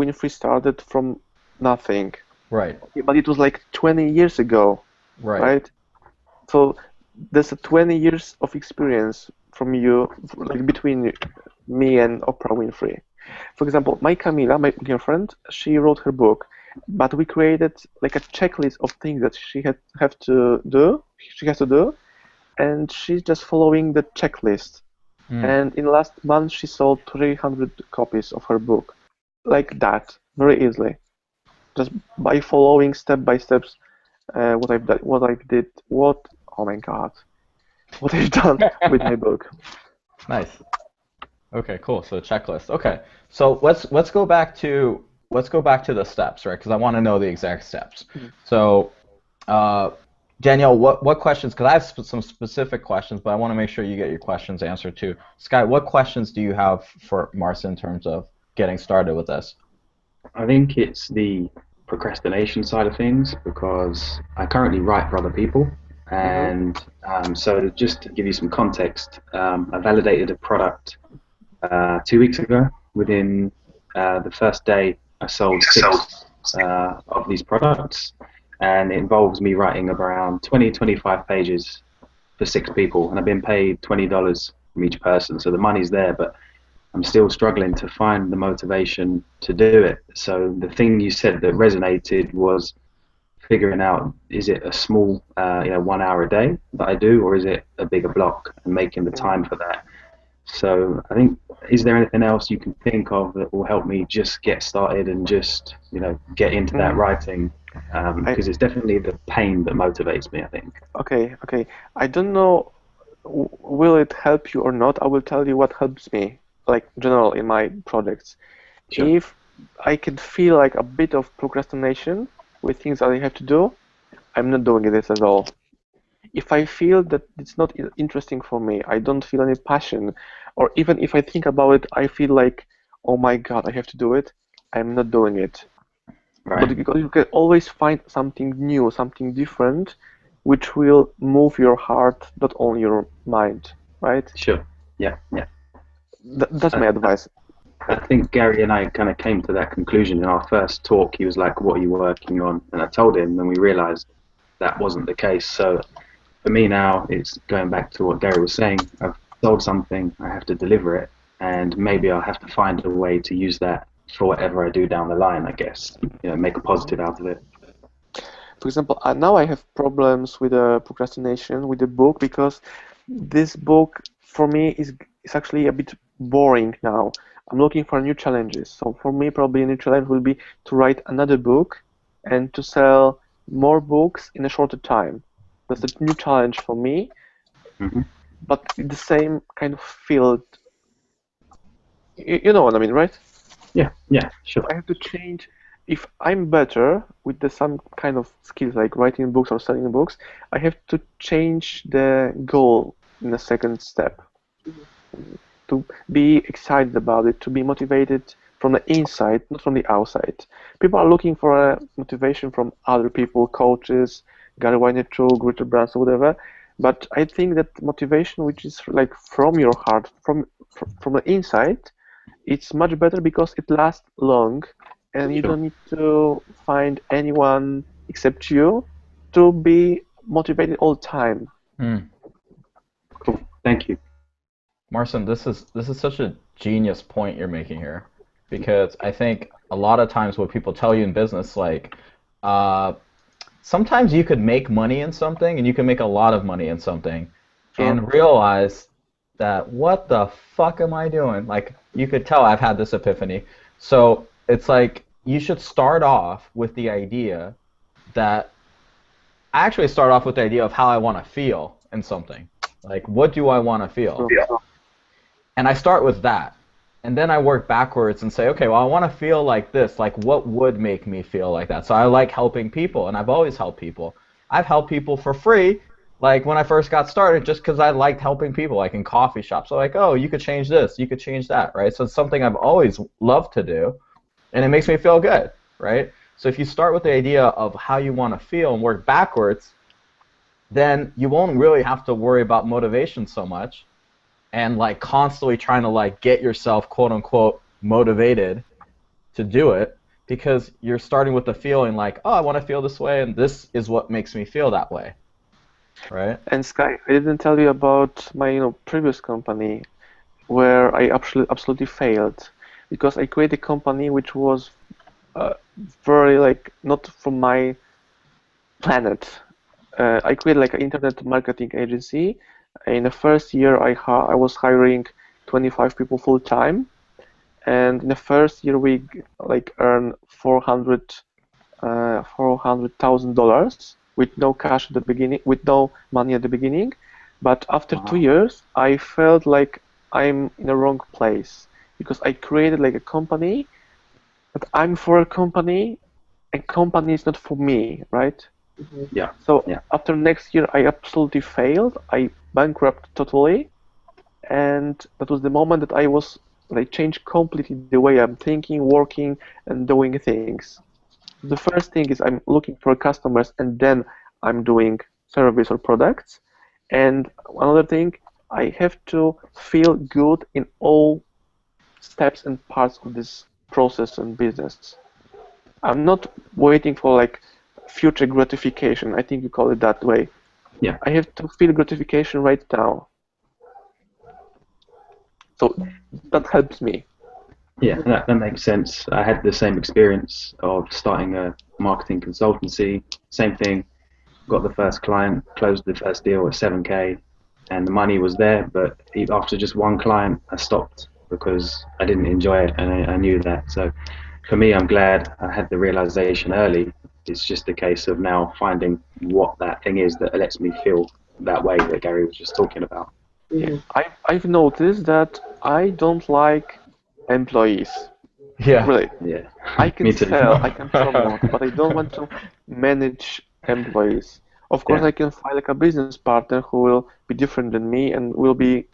Winfrey started from nothing. Right. But it was like 20 years ago, right? So there's a 20 years of experience from you, like between me and Oprah Winfrey. For example, my Camila, my girlfriend, she wrote her book, but we created like a checklist of things that she has to do, and she's just following the checklist. And in the last month, she sold 300 copies of her book, like that, very easily, just by following step by steps what I've done, oh my God, what I've done with my book. Nice. Okay, cool. So checklist. Okay, so let's go back to the steps, right? Because I want to know the exact steps. So Danielle, what questions? Because I have some specific questions, but I want to make sure you get your questions answered too. Sky, what questions do you have for Marcia in terms of getting started with this? I think it's the procrastination side of things because I currently write for other people. Mm-hmm. And so, just to give you some context, I validated a product 2 weeks ago. Within the first day, I sold six of these products, and it involves me writing around 20-25 pages for six people, and I've been paid $20 from each person. So the money's there, but I'm still struggling to find the motivation to do it. So the thing you said that resonated was figuring out, is it a small 1 hour a day that I do, or is it a bigger block, and making the time for that. So I think, is there anything else you can think of that will help me just get started and just get into that writing? Because it's definitely the pain that motivates me, I think. Okay. I don't know, will it help you or not? I will tell you what helps me, like general in my projects. Sure. If I can feel like a bit of procrastination with things that I have to do, I'm not doing this at all. If I feel that it's not interesting for me, I don't feel any passion, or even if I think about it, I feel like, oh my God, I have to do it, I'm not doing it. Right. But because you can always find something new, something different, which will move your heart, not only your mind, right? Sure. Yeah. That's my advice. I think Gary and I kind of came to that conclusion in our first talk. He was like, "What are you working on?" And I told him, and we realized that wasn't the case. So for me now, it's going back to what Gary was saying. I've sold something, I have to deliver it, and maybe I'll have to find a way to use that for whatever I do down the line, I guess. Make a positive out of it. For example, now I have problems with procrastination with the book because this book for me is actually a bit boring now. I'm looking for new challenges. So for me, probably a new challenge will be to write another book and to sell more books in a shorter time. That's a new challenge for me, Hmm. but in the same kind of field. You know what I mean, right? Yeah, sure. I have to change. If I'm better with some kind of skills like writing books or selling books, I have to change the goal in the second step. To be excited about it, to be motivated from the inside, not from the outside. People are looking for a motivation from other people, coaches, Gary Vaynerchuk, Richard Branson, whatever. But I think that motivation, which is like from your heart, from the inside, it's much better because it lasts long, and you Sure. don't need to find anyone except you to be motivated all the time. Cool. Thank you. Marcin, this is such a genius point you're making here, because I think a lot of times what people tell you in business, like, sometimes you could make money in something, and you can make a lot of money in something, Sure. and realize that what the fuck am I doing? Like, you could tell I've had this epiphany. So it's like you should start off with the idea that I actually start off with the idea of how I want to feel in something. Like, what do I want to feel? Sure. And I start with that. And then I work backwards and say, okay, well, I want to feel like this. Like, what would make me feel like that? So I like helping people, and I've always helped people. I've helped people for free, like when I first got started, just because I liked helping people, like in coffee shops. So like, oh, you could change this, you could change that, right? So it's something I've always loved to do, and it makes me feel good, right? So if you start with the idea of how you want to feel and work backwards, then you won't really have to worry about motivation so much, and like constantly trying to like get yourself quote unquote motivated to do it, because you're starting with the feeling like, oh, I want to feel this way, and this is what makes me feel that way, right? And Sky, I didn't tell you about my previous company where I absolutely failed because I created a company which was very like not from my planet. I created like an internet marketing agency. In the first year, I was hiring 25 people full time, and in the first year we like earned $400,000 with no cash at the beginning, with no money at the beginning. But after 2 years, I felt like I'm in the wrong place because I created like a company, but I'm for a company, and company is not for me, right? Mhm. Yeah. So Yeah. after next year, I absolutely failed. I bankrupt totally, and that was the moment that I was like changed completely the way I'm thinking, working, and doing things. The first thing is I'm looking for customers, and then I'm doing service or products. And another thing, I have to feel good in all steps and parts of this process and business. I'm not waiting for like future gratification. I think you call it that way. Yeah. I have to feel gratification right now. So that helps me. Yeah, that makes sense. I had the same experience of starting a marketing consultancy. Same thing. Got the first client, closed the first deal at 7K, and the money was there. But after just one client, I stopped because I didn't enjoy it, and I knew that. So for me, I'm glad I had the realization early. It's just a case of now finding what that thing is that lets me feel that way that Gary was just talking about. Yeah. Mhm. I've noticed that I don't like employees. Yeah. Really. Yeah, I can me too. sell, I can promote, but I don't want to manage employees. Of course, Yeah, I can find like a business partner who will be different than me and will be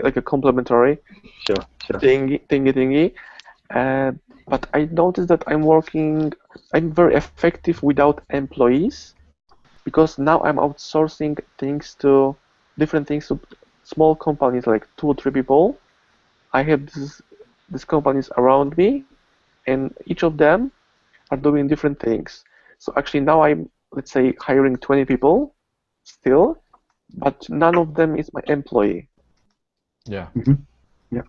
like a complementary sure, sure. thingy. Uh, but I noticed that I'm very effective without employees because now I'm outsourcing things to different things to small companies like 2 or 3 people. I have these companies around me, and each of them are doing different things. So actually now I'm, let's say, hiring 20 people still, but none of them is my employee. Yeah. Hmm. Yeah,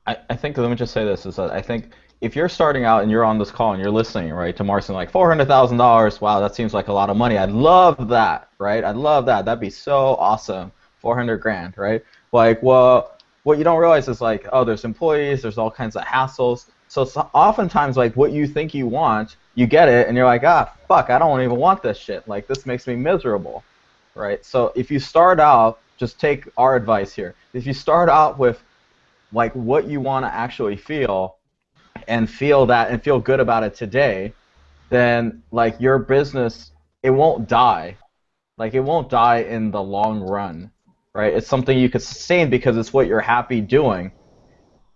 I think, let me just say this, is that I think if you're starting out and you're on this call and you're listening, right, to Marcin, like $400,000, wow, that seems like a lot of money. I'd love that, right? I'd love that. That'd be so awesome. 400 grand, right? Like, well, what you don't realize is like, oh, there's employees, there's all kinds of hassles. So oftentimes, like, what you think you want, you get it, and you're like, ah, fuck, I don't even want this shit. Like, this makes me miserable, right? So if you start out, just take our advice here. If you start out with like what you want to actually feel and feel that and feel good about it today, then like your business, it won't die. Like it won't die in the long run, right? It's something you could sustain because it's what you're happy doing,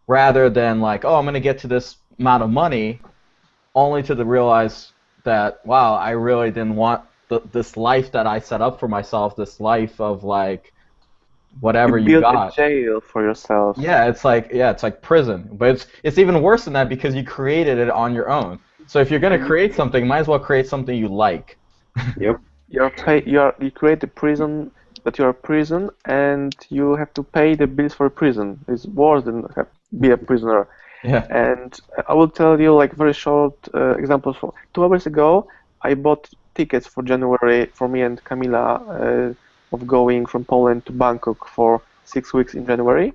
rather than like, oh, I'm gonna get to this amount of money, only to realize that wow, I really didn't want this life that I set up for myself, this life of like You whatever you build a got. jail for yourself. Yeah, it's like prison, but it's even worse than that because you created it on your own. So if you're gonna create something, you might as well create something you like. yep. You create a prison that you're a prison, and you have to pay the bills for a prison. It's worse than be a prisoner. Yeah, And I will tell you like very short examples. For 2 hours ago, I bought tickets for January for me and Camila of going from Poland to Bangkok for 6 weeks in January,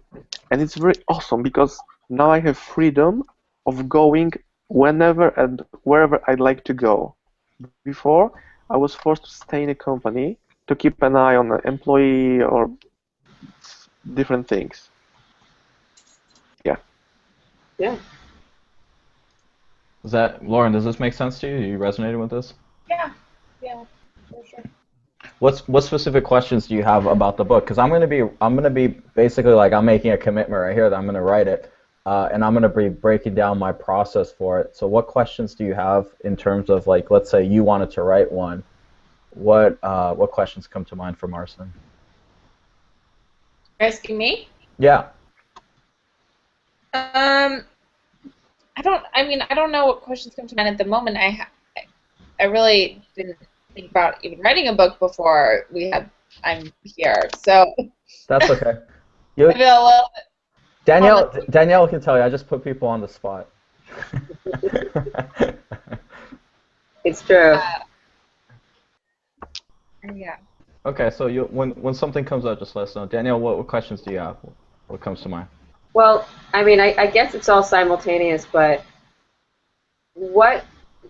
and it's very awesome because now I have freedom of going whenever and wherever I'd like to go. Before, I was forced to stay in a company to keep an eye on an employee or different things. Yeah. Yeah. Lauren, does this make sense to you? Are you resonating with this? Yeah, yeah, for sure. What specific questions do you have about the book? Because I'm gonna be basically like I'm making a commitment right here that I'm gonna write it, and I'm gonna be breaking down my process for it. So what questions do you have in terms of like, let's say you wanted to write one, what questions come to mind for Marcin? Asking me? Yeah. I don't know what questions come to mind at the moment. I really didn't think about even writing a book before I'm here. So That's okay. I feel a little bit Danielle can tell you. I just put people on the spot. It's true. yeah. Okay, so when something comes up, just let us know. Danielle, what questions do you have? What comes to mind? Well, I mean, I guess it's all simultaneous, but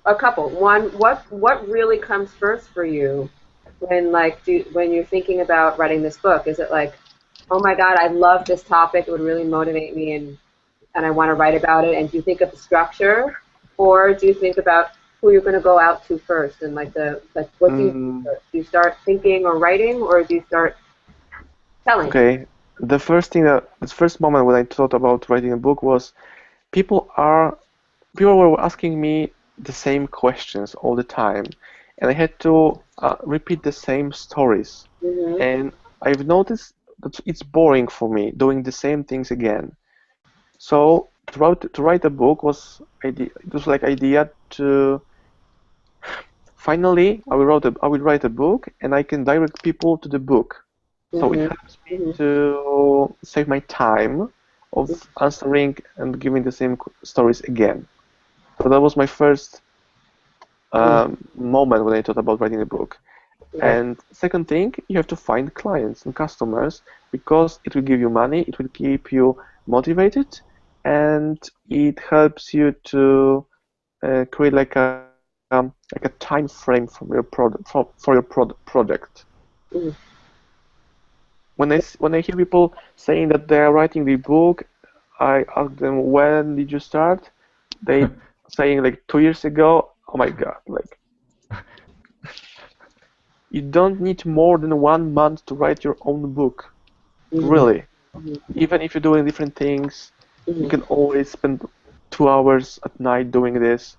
a couple. One, what really comes first for you when when you're thinking about writing this book? Is it like, oh my God, I love this topic, it would really motivate me and I want to write about it, and do you think of the structure, or do you think about who you're going to go out to first, and like what do you do first? Do you start thinking or writing, or do you start telling? Okay, the first moment when I thought about writing a book was people are people were asking me the same questions all the time, and I had to repeat the same stories. Mm-hmm. And I've noticed that it's boring for me doing the same things again. So to write a book was it was like idea to finally I will write a book and I can direct people to the book. So it Mm-hmm. helps me Mm-hmm. to save my time of answering and giving the same stories again. So that was my first moment when I thought about writing a book. Right. And second thing, you have to find clients and customers because it will give you money, it will keep you motivated, and it helps you to create like a time frame from your product for your project. Mm-hmm. When I hear people saying that they are writing the book, I ask them when did you start? They saying like 2 years ago. Oh my God! Like you don't need more than 1 month to write your own book. Mm-hmm. Really. Mm-hmm. Even if you're doing different things, you Mm-hmm. can always spend 2 hours at night doing this.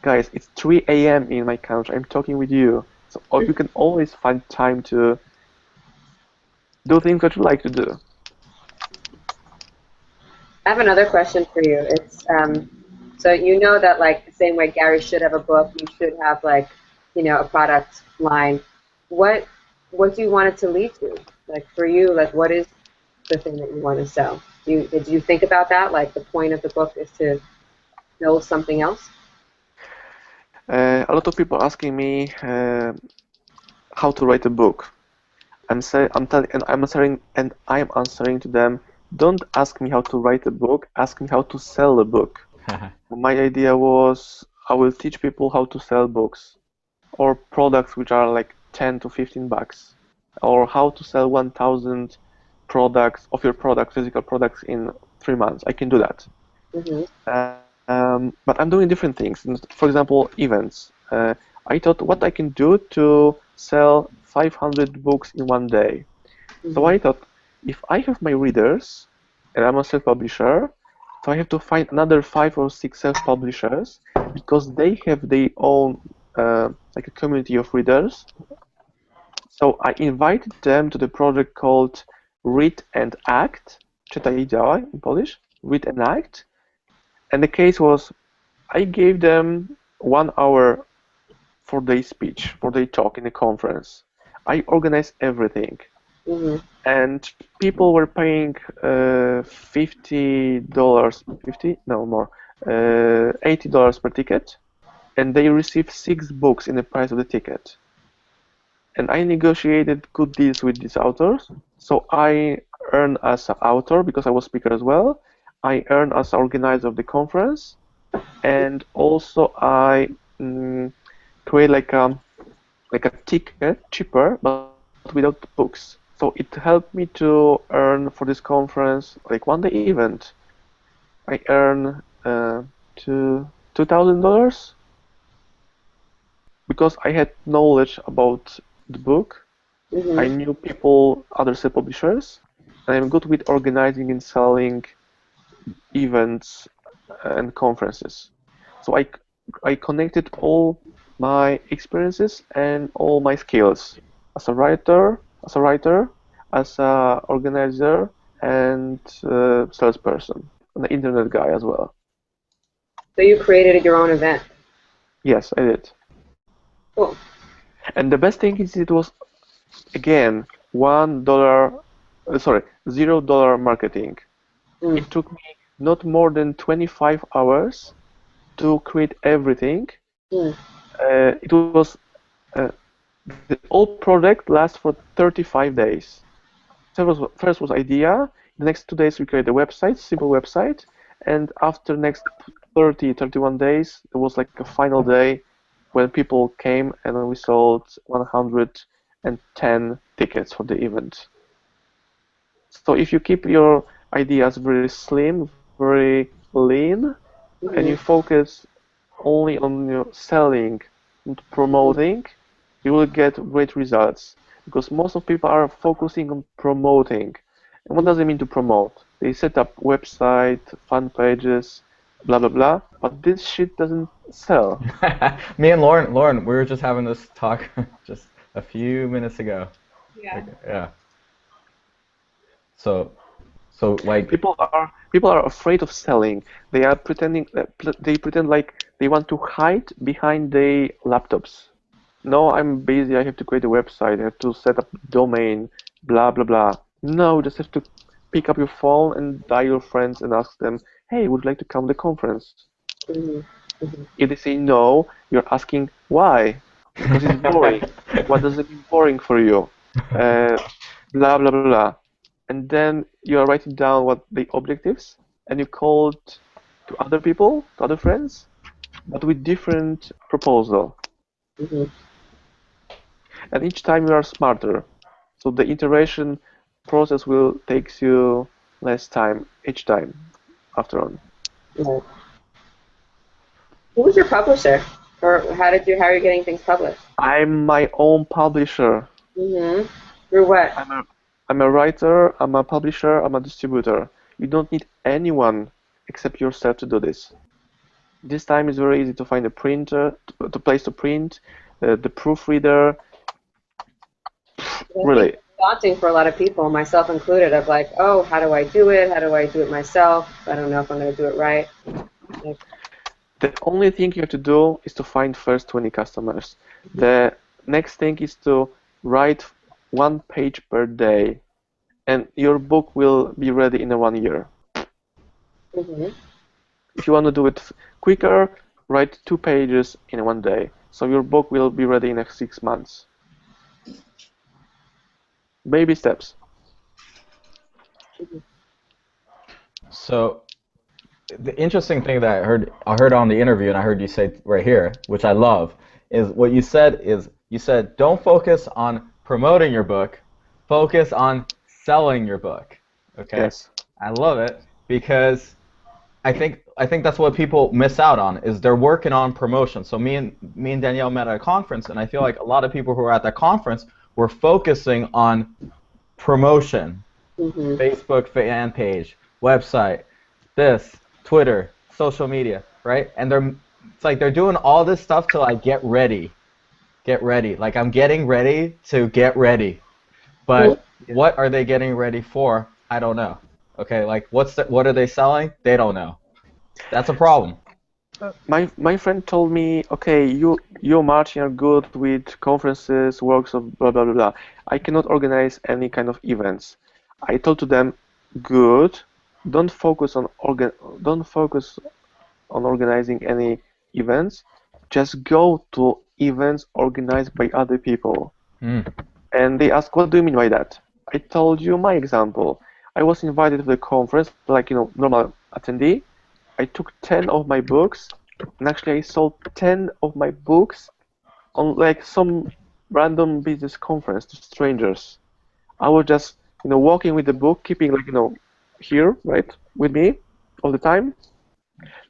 Guys, it's 3 a.m. in my country. I'm talking with you. So you can always find time to do things that you like to do. I have another question for you. It's so you know that like the same way Gary should have a book, you should have like, a product line. What what do you want it to lead to? Like for you, like what is the thing that you want to sell? Did you think about that? Like the point of the book is to build something else? A lot of people asking me how to write a book. I'm telling, and I'm answering to them. Don't ask me how to write a book. Ask me how to sell a book. My idea was I will teach people how to sell books or products which are like 10 to 15 bucks, or how to sell 1,000 products of your product, physical products in 3 months. I can do that. Mm-hmm. But I'm doing different things. For example, events. I thought what I can do to sell 500 books in 1 day. So Mm-hmm. I thought if I have my readers and I'm a self-publisher, so I have to find another 5 or 6 self-publishers because they have their own like a community of readers. So I invited them to the project called Read and Act. Czytaj i działaj in Polish. Read and Act. And the case was I gave them 1 hour for their speech, for their talk in the conference. I organized everything. Mm-hmm. And people were paying $50, 50? No, more, $80 per ticket, and they received 6 books in the price of the ticket. And I negotiated good deals with these authors, so I earned as an author because I was speaker as well. I earned as organizer of the conference, and also I create like a ticket cheaper but without books. So it helped me to earn for this conference like 1 day event. I earn $2,000 because I had knowledge about the book. I Mm-hmm. knew people, other self-publishers, and I'm good with organizing and selling events and conferences. So I connected all my experiences and all my skills as a writer, as a organizer, and salesperson, an internet guy as well. So you created your own event. Yes, I did. Cool. And the best thing is it was again $1, sorry, $0 marketing. Mm. It took me not more than 25 hours to create everything. Mm. It was uh, the whole project lasts for 35 days. First was idea. The next 2 days we create a website, simple website, and after next 31 days, there was like a final day when people came and we sold 110 tickets for the event. So if you keep your ideas very slim, very lean, and you Mm-hmm. focus only on selling and promoting, you will get great results. Because most of people are focusing on promoting. And what does it mean to promote? They set up website, fan pages, blah blah blah, but this shit doesn't sell. Me and Lauren, we were just having this talk just a few minutes ago. Yeah. Yeah. So like People are afraid of selling. They are pretending they pretend like they want to hide behind their laptops. No, I'm busy. I have to create a website. I have to set up domain. Blah blah blah. No, you just have to pick up your phone and dial your friends and ask them, "Hey, would you like to come to the conference?" If they say no, you're asking why, because it's boring. What does it mean boring for you? Blah blah blah. And then you are writing down what the objectives, and you call it to other people, to other friends, but with different proposal. And each time you are smarter. So the iteration process will takes you less time each time after on. Right. Who was your publisher? Or how are you getting things published? I'm my own publisher. Through what? I'm a writer, I'm a publisher, I'm a distributor. You don't need anyone except yourself to do this. This time it's very easy to find a printer, the place to print, the proofreader. Really. It's daunting for a lot of people, myself included, of like, oh, how do I do it? How do I do it myself? I don't know if I'm going to do it right. Like, the only thing you have to do is to find first 20 customers. The next thing is to write 1 page per day, and your book will be ready in 1 year. If you want to do it quicker, write 2 pages in 1 day. So your book will be ready in 6 months. Baby steps. So the interesting thing that I heard on the interview, and I heard you say right here, which I love, is what you said don't focus on promoting your book, focus on selling your book. Okay? Yes. I love it because I think that's what people miss out on is they're working on promotion. So me and Danielle met at a conference, and I feel like a lot of people who were at that conference were focusing on promotion, Facebook fan page, website, this, Twitter, social media, right? And it's like they're doing all this stuff to like get ready. Like I'm getting ready to get ready, but what are they getting ready for? I don't know. Okay, like what are they selling? They don't know. That's a problem. My friend told me, okay, you Martin are good with conferences, workshops, blah blah blah blah. I cannot organize any kind of events. I told to them, good. Don't focus on organizing any events. Just go to events organized by other people. And they asked, what do you mean by that? I told you my example. I was invited to the conference, like normal attendee. I took 10 of my books, and actually I sold 10 of my books on like some random business conference to strangers. I was just walking with the book, keeping like here, right, with me all the time,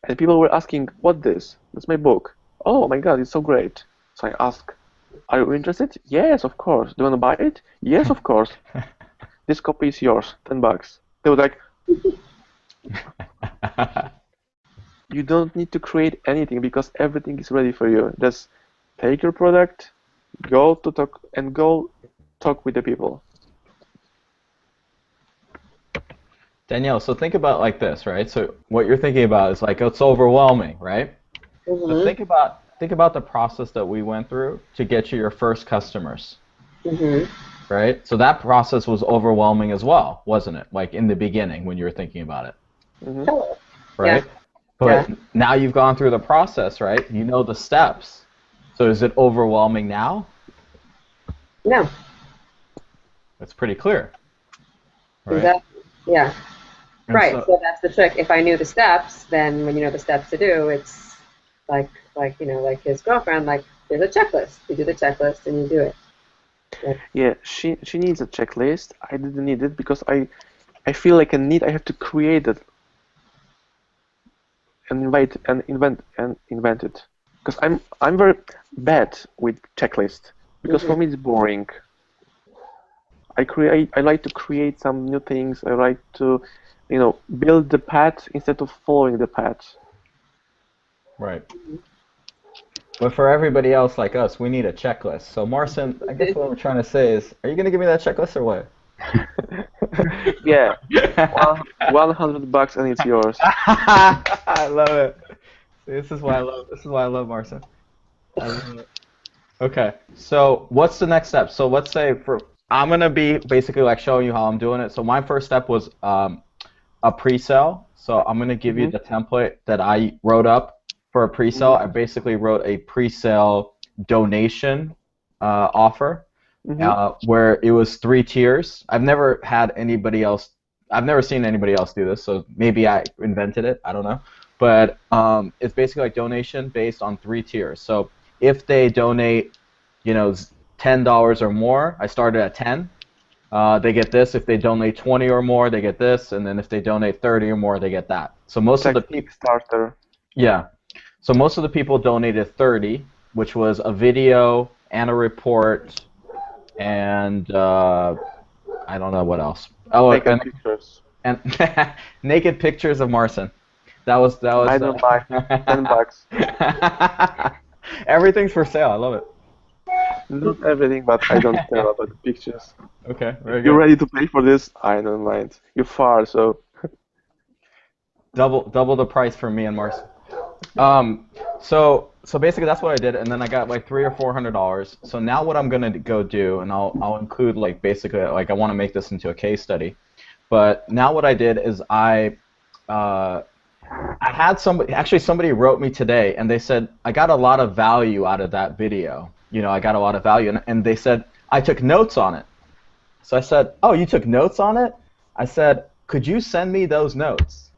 and people were asking, "What this? That's my book." Oh my God, it's so great. So I asked, "Are you interested?" Yes, of course. Do you want to buy it? Yes, of course. This copy is yours, $10. They were like, you don't need to create anything because everything is ready for you. Just take your product, go talk with the people. Danielle, so think about like this, right? So what you're thinking about is like it's overwhelming, right? So think about the process that we went through to get you your first customers. Right? So that process was overwhelming as well, wasn't it? Like in the beginning when you were thinking about it. Right? Yeah. But now you've gone through the process, right? You know the steps. So is it overwhelming now? No. It's pretty clear. Right? Exactly. Yeah. And Right. So that's the trick. If I knew the steps, then when you know the steps to do, it's like his girlfriend, like there's a checklist. You do the checklist and you do it. Yeah, she needs a checklist. I didn't need it because I feel like I have to create it. invent it. Because I'm very bad with checklist. Because for me it's boring. I like to create some new things. I like to, build the path instead of following the path. Right. But for everybody else like us, we need a checklist. So Marcin, I guess what we're trying to say is, are you gonna give me that checklist or what? Yeah, $100 and it's yours. I love it. This is why I love. This is why I love Marcin. I love it. Okay, so what's the next step? So let's say I'm gonna be basically like showing you how I'm doing it. So my first step was a pre-sale. So I'm gonna give you the template that I wrote up for a pre-sale. I basically wrote a pre-sale donation offer where it was 3 tiers. I've never seen anybody else do this, so maybe I invented it. I don't know. But it's basically like donation based on 3 tiers. So if they donate, $10 or more, I started at 10. They get this. If they donate 20 or more, they get this. And then if they donate 30 or more, they get that. So most of the people starter. Yeah. So most of the people donated 30, which was a video and a report, and I don't know what else. Oh, naked pictures. And naked pictures of Marcin. That was. I don't buy $10. Everything's for sale. I love it. Not everything, but I don't care about the pictures. Okay, very good. You're ready to pay for this? I don't mind. You're far, so. Double the price for me and Marcin. So basically that's what I did, and then I got like $300 or $400. So now what I'm gonna go do, and I'll include like basically like I want to make this into a case study. But now what I did is I had somebody wrote me today, and they said I got a lot of value out of that video. I got a lot of value, and they said I took notes on it. So I said, oh, you took notes on it? I said, could you send me those notes?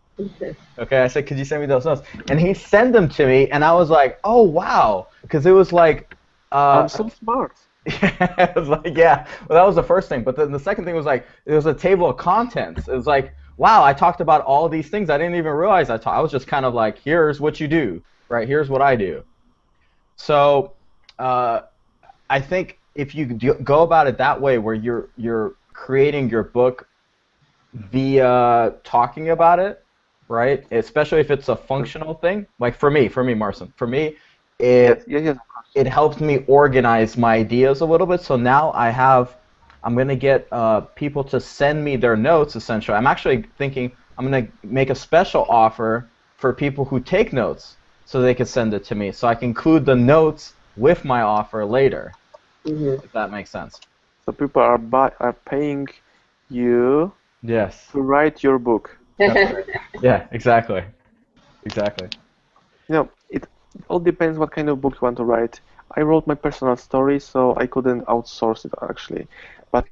Okay, I said, could you send me those notes? And he sent them to me, and I was like, oh, wow. Because it was like... I'm so smart. It was like, yeah. Well, that was the first thing. But then the second thing was like, it was a table of contents. It was like, wow, I talked about all these things. I didn't even realize I was just kind of like, here's what you do, right? Here's what I do. So I think if you go about it that way, where you're creating your book via talking about it, right? Especially if it's a functional thing. Like for me, Marcin. For me, it helps me organize my ideas a little bit. So now I'm going to get people to send me their notes, essentially. I'm actually thinking I'm going to make a special offer for people who take notes so they can send it to me. So I can include the notes with my offer later, if that makes sense. So people are paying you to write your book. That's right. Yeah, exactly. It all depends what kind of book you want to write. I wrote my personal story, so I couldn't outsource it actually. But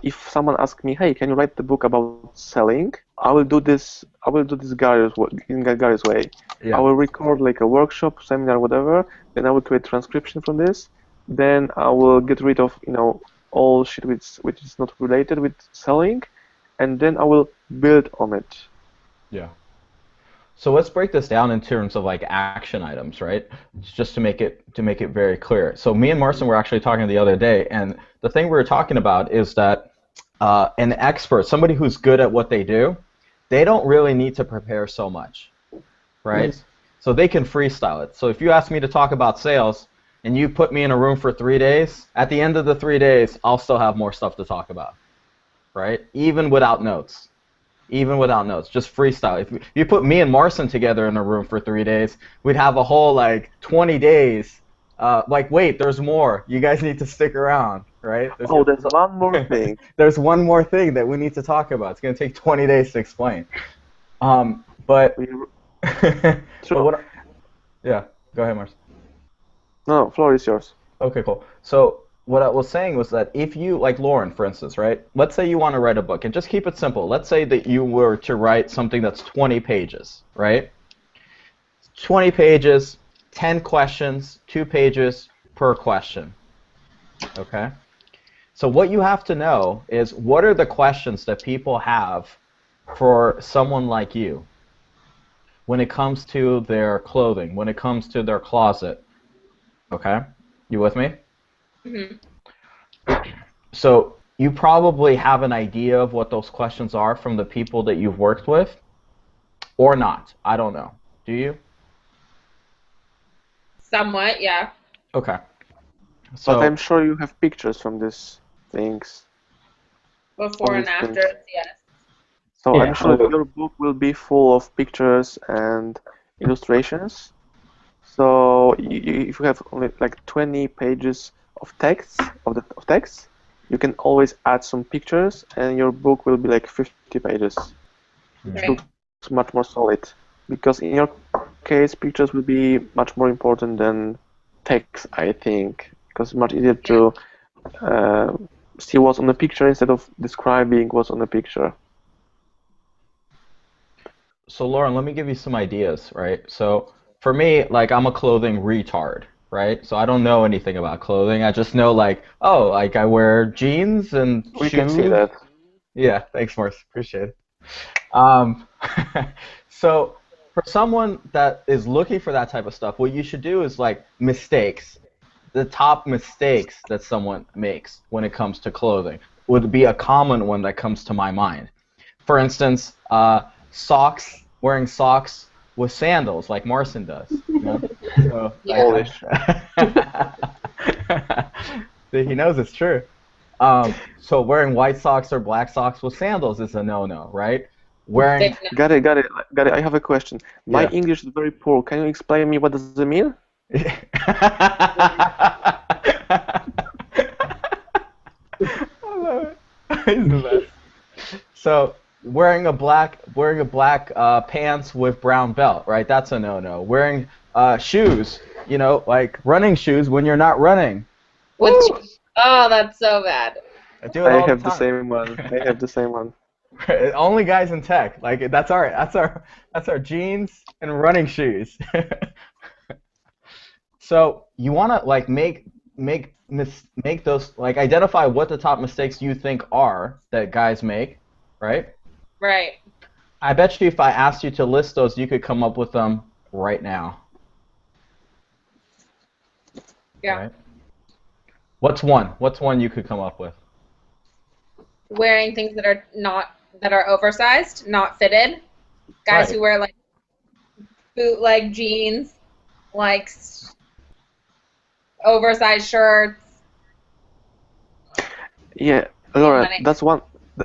if someone asks me, hey, can you write the book about selling? I will do this in Gary's way. Yeah. I will record like a workshop, seminar, whatever. Then I will create transcription from this. Then I will get rid of all shit which is not related with selling, and then I will build on it. Yeah. So let's break this down in terms of like action items, right? Just to make it very clear. So me and Marcin were actually talking the other day, and the thing we were talking about is that an expert, somebody who's good at what they do, they don't really need to prepare so much, right? Mm-hmm. So they can freestyle it. So if you ask me to talk about sales and you put me in a room for 3 days, at the end of the 3 days, I'll still have more stuff to talk about, right? Even without notes. Just freestyle. If you put me and Marcin together in a room for 3 days, we'd have a whole like 20 days. Wait, there's more. You guys need to stick around, right? There's one more thing. There's one more thing that we need to talk about. It's going to take 20 days to explain. But yeah, go ahead, Marcin. No, floor is yours. Okay, cool. So what I was saying was that if you, like Lauren, for instance, right? Let's say you want to write a book, and just keep it simple. Let's say that you were to write something that's 20 pages, right? 20 pages, 10 questions, 2 pages per question, okay? So what you have to know is what are the questions that people have for someone like you? when it comes to their clothing, when it comes to their closet. Okay? You with me? Mm-hmm. So you probably have an idea of what those questions are from the people that you've worked with, or not. I don't know. Do you? Somewhat, yeah. Okay. But So I'm sure you have pictures from these things, Before of and these after, things. yes. So I'm yeah, sure your book will be full of pictures and illustrations. So if you have only like 20 pages of text, you can always add some pictures, and your book will be like 50 pages, which Right. looks much more solid. Because in your case, pictures will be much more important than text, I think, because it's much easier to uh, see what's on the picture instead of describing what's on the picture. so Lauren, let me give you some ideas, right? So for me, like I'm a clothing retard, right? So I don't know anything about clothing. I just know like, oh, like I wear jeans and We can see shoes. that. Yeah, thanks, Morse. Appreciate it. Um, so for someone that is looking for that type of stuff, what you should do is like mistakes. The top mistakes that someone makes when it comes to clothing would be a common one that comes to my mind. For instance, socks, wearing socks with sandals like Marcin does. You know? So, Yeah. Polish. he knows it's true. So wearing white socks or black socks with sandals is a no-no, right? Wearing, Big no. Got it, got it, got it. I have a question. My yeah. English is very poor. Can you explain me what does it mean? I love it. He's the best. So wearing a black pants with brown belt, right? That's a no-no. Wearing shoes, like running shoes when you're not running. With Woo! oh, that's so bad. I do it I all have the the time. same one. I have the same one. Only guys in tech. Like that's our jeans and running shoes. So you want to like make those like identify what the top mistakes you think are that guys make, right? Right. I bet you if I asked you to list those, you could come up with them right now. Yeah. Right? What's one? What's one you could come up with? Wearing things that are oversized, not fitted. Guys Right. who wear like bootleg jeans, like oversized shirts. Yeah, Laura, Money. that's one.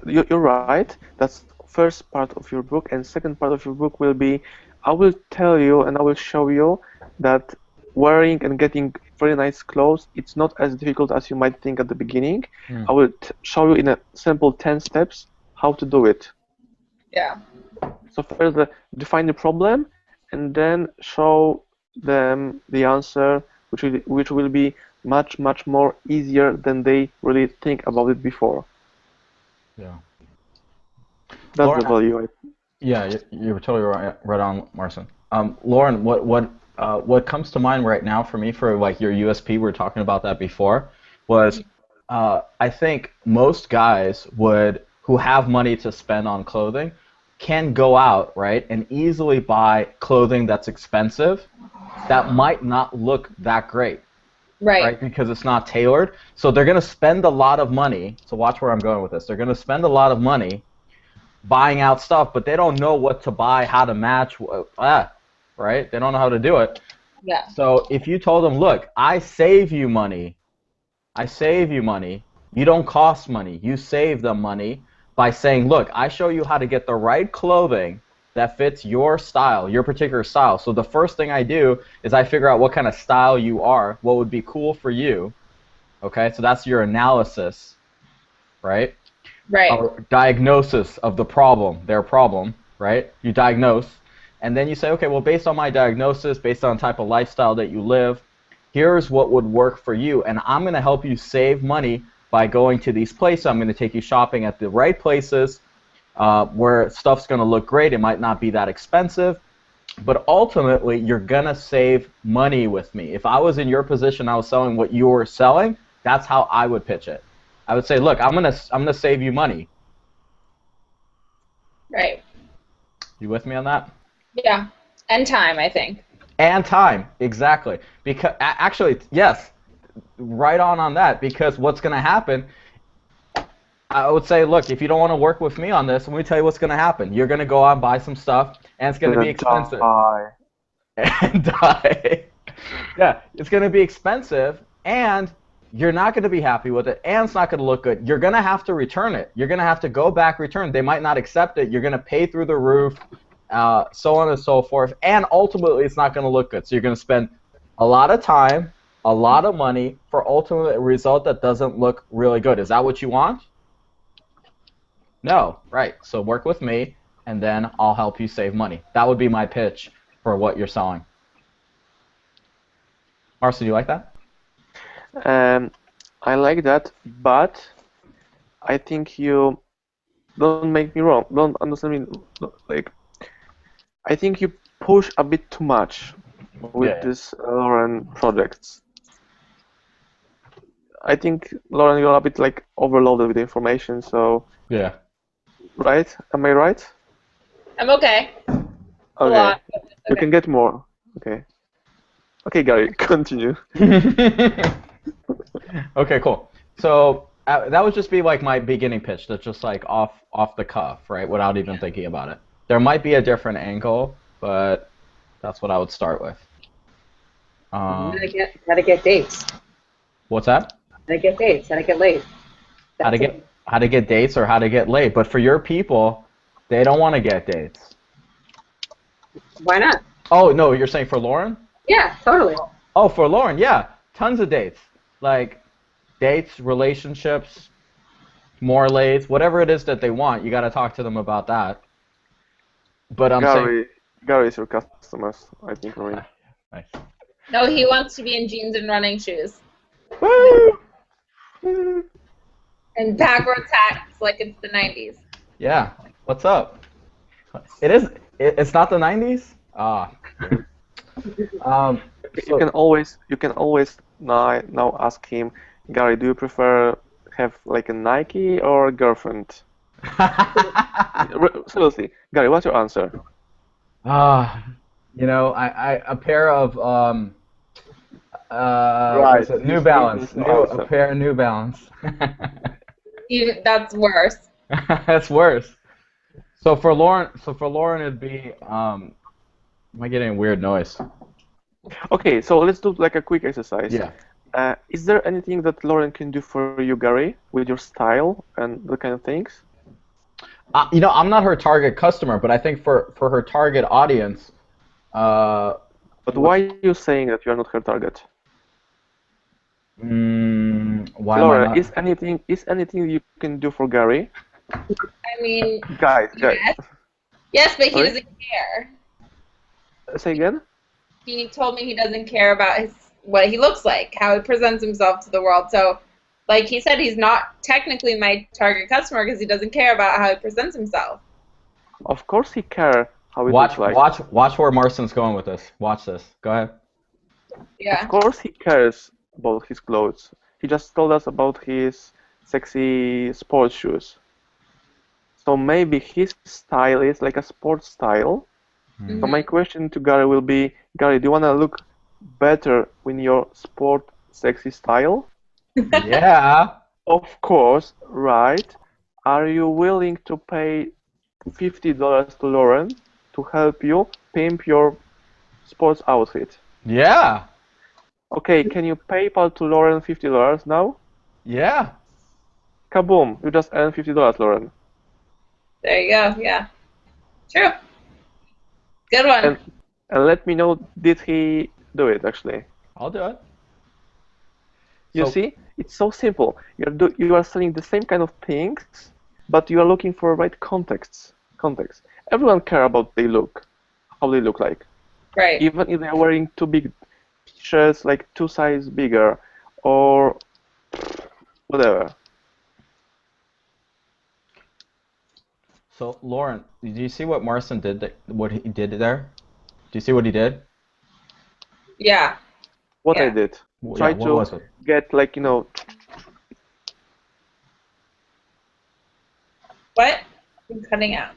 You're right. That's first part of your book, and second part of your book will be, I will tell you and I will show you that wearing and getting very nice clothes, it's not as difficult as you might think at the beginning. Hmm. I will show you in a simple 10 steps how to do it. Yeah. So first, define the problem, and then show them the answer, which will be much more easier than they really think about it before. Yeah. That's the Lauren, value. yeah, you were totally right on, Marcin. Lauren, what comes to mind right now for me for like your USP, we were talking about that before, was I think most guys who have money to spend on clothing can go out, right, and easily buy clothing that's expensive that might not look that great, Right. right, because it's not tailored. So they're going to spend a lot of money. So watch where I'm going with this. They're going to spend a lot of money buying out stuff, but they don't know what to buy, how to match, right? They don't know how to do it. Yeah. So if you told them, look, I save you money, you don't cost money, you save them money by saying, look, I show you how to get the right clothing that fits your style, your particular style. So the first thing I do is I figure out what kind of style you are, what would be cool for you, okay? So that's your analysis, right? Right. Diagnosis of the problem, their problem, right? You diagnose, and then you say, okay, well, based on my diagnosis, based on the type of lifestyle that you live, here's what would work for you, and I'm going to help you save money by going to these places. I'm going to take you shopping at the right places where stuff's going to look great. It might not be that expensive, but ultimately, you're going to save money with me. If I was in your position, I was selling what you were selling, that's how I would pitch it. I would say, look, I'm gonna save you money. Right. You with me on that? Yeah. And time, I think. And time, exactly. Because actually, yes, right on that. Because what's going to happen? I would say, look, if you don't want to work with me on this, let me tell you what's going to happen. You're going to go out and buy some stuff, and it's going to be expensive. And die. Yeah, it's going to be expensive, and you're not going to be happy with it, and it's not going to look good. You're going to have to return it. You're going to have to go back, return. They might not accept it. You're going to pay through the roof, so on and so forth, and ultimately it's not going to look good. So you're going to spend a lot of time, a lot of money for ultimately a result that doesn't look really good. Is that what you want? No, right. So work with me, and then I'll help you save money. That would be my pitch for what you're selling. Marcel, do you like that? I like that, but I think you don't make me wrong. Don't understand me. Like, I think you push a bit too much with this Lauren projects. I think Lauren, you're a bit like overloaded with information. So yeah. Right? Am I right? I'm okay. Okay. A lot. You can get more. Okay. Okay, Gary, continue. Okay, cool. So that would just be like my beginning pitch. That's just like off the cuff, right? Without even thinking about it. There might be a different angle, but that's what I would start with. How to get dates. What's that? How to get dates. How to get laid. How to get dates or how to get laid. But for your people, they don't want to get dates. Why not? Oh no, you're saying for Lauren? Yeah, totally. Oh, for Lauren, yeah, tons of dates. Like dates, relationships, more lays, whatever it is that they want. You got to talk to them about that. But I'm saying Gary is your customers, I think, Maureen. Nice. No, he wants to be in jeans and running shoes. Woo! And backwards hats like it's the 90s. Yeah. What's up? It is. It's not the 90s. You can always now ask him, Gary, do you prefer have like a Nike or a girlfriend? Seriously, Gary, what's your answer? You know, I a pair of Right. New Balance. A pair of New Balance. That's worse. That's worse. So for Lauren, it'd be am I getting a weird noise? Okay, so let's do like a quick exercise. Yeah. Is there anything that Lauren can do for you, Gary, with your style and the kind of things? You know, I'm not her target customer, but I think for her target audience. But why are you saying that you are not her target? Why Lauren, am I not? is anything you can do for Gary? I mean, Guys. Yes, but he Sorry? doesn't care. Say again? He told me he doesn't care about what he looks like, how he presents himself to the world. So, like he said, he's not technically my target customer because he doesn't care about how he presents himself. Of course he cares how it looks like. Watch where Marston's going with this. Watch this. Go ahead. Yeah. Of course he cares about his clothes. He just told us about his sexy sports shoes. So maybe his style is like a sports style. Mm-hmm. So my question to Gary will be, Gary, do you want to look better in your sport sexy style? Yeah. Of course, right. Are you willing to pay $50 to Lauren to help you pimp your sports outfit? Yeah. Okay, can you PayPal to Lauren $50 now? Yeah. Kaboom! You just earned $50, Lauren. There you go. Yeah. True. Good one. And let me know, did he do it actually? I'll do it. You see, it's so simple. You are selling the same kind of things, but you are looking for right context. Everyone cares about how they look like. Right. Even if they are wearing too big shirts, like 2 sizes bigger, or whatever. So Lauren, do you see what Marston did? What he did there? Do you see what he did? Yeah. What I did. Try to get like, What? I'm cutting out.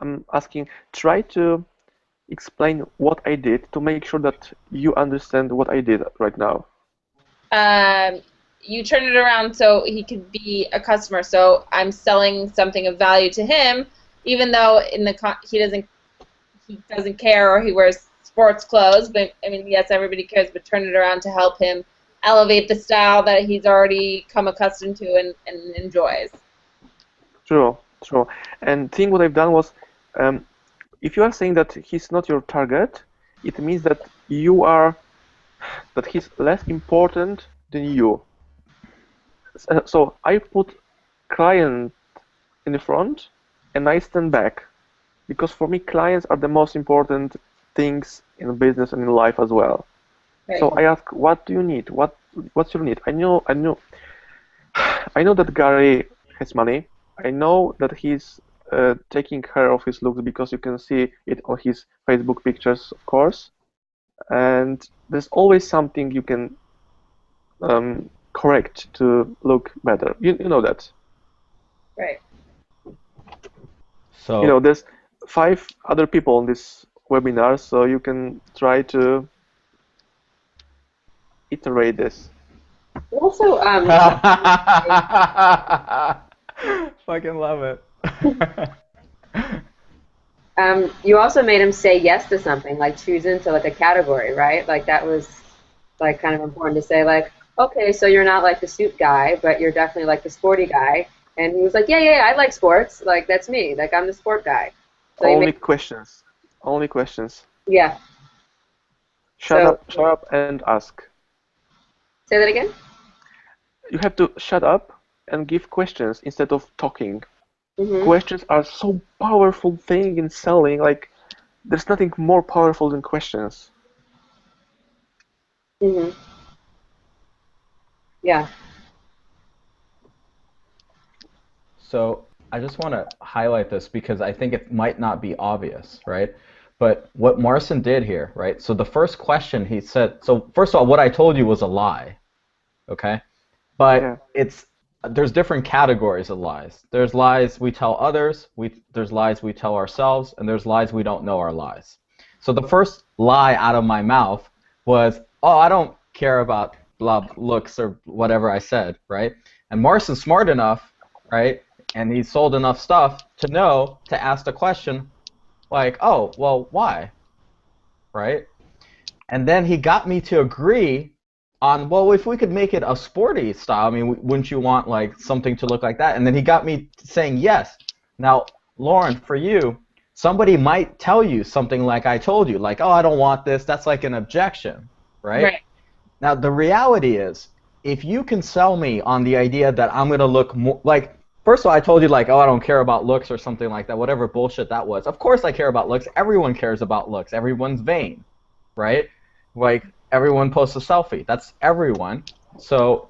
I'm asking, try to explain what I did to make sure that you understand what I did right now? You turn it around so he could be a customer. So I'm selling something of value to him, even though he doesn't care, or he wears sports clothes. But I mean, yes, everybody cares. But turn it around to help him elevate the style that he's already come accustomed to and enjoys. True, true. And think what I've done was, if you are saying that he's not your target, it means that that he's less important than you. So I put client in the front and I stand back, because for me clients are the most important things in business and in life as well. Right. So I ask, what do you need? What's your need? I know that Gary has money. I know that he's taking care of his looks, because you can see it on his Facebook pictures, of course. And there's always something you can correct to look better. You know that. Right. So There's 5 other people on this webinar, so you can try to iterate this. Also, fucking love it. you also made him say yes to something, like choose into like a category, right? Like that was like kind of important to say, like, okay, so you're not like the suit guy, but you're definitely like the sporty guy. And he was like, yeah, I like sports. Like that's me. Like I'm the sport guy. So Only questions. Only questions. Yeah. Shut up and ask. Say that again? You have to shut up and give questions instead of talking. Mm-hmm. Questions are so powerful thing in selling. Like, there's nothing more powerful than questions. Mm-hmm. Yeah. So I just want to highlight this because I think it might not be obvious, right? But what Marcin did here, right? So the first question he said, so first of all, what I told you was a lie, okay? But there's different categories of lies. There's lies we tell others, there's lies we tell ourselves, and there's lies we don't know are lies. So the first lie out of my mouth was, oh, I don't care about looks or whatever I said, right? And Marcin's smart enough, right? And he sold enough stuff to know to ask the question, like, oh, well, why? Right? And then he got me to agree on, well, if we could make it a sporty style, I mean, wouldn't you want like something to look like that? And then he got me saying yes. Now, Lauren, for you, somebody might tell you something like I told you, like, oh, I don't want this. That's like an objection, right? Right. Now, the reality is, if you can sell me on the idea that I'm going to look more, like, first of all, I told you, like, oh, I don't care about looks or something like that, whatever bullshit that was. Of course I care about looks. Everyone cares about looks. Everyone's vain, right? Like, everyone posts a selfie. That's everyone. So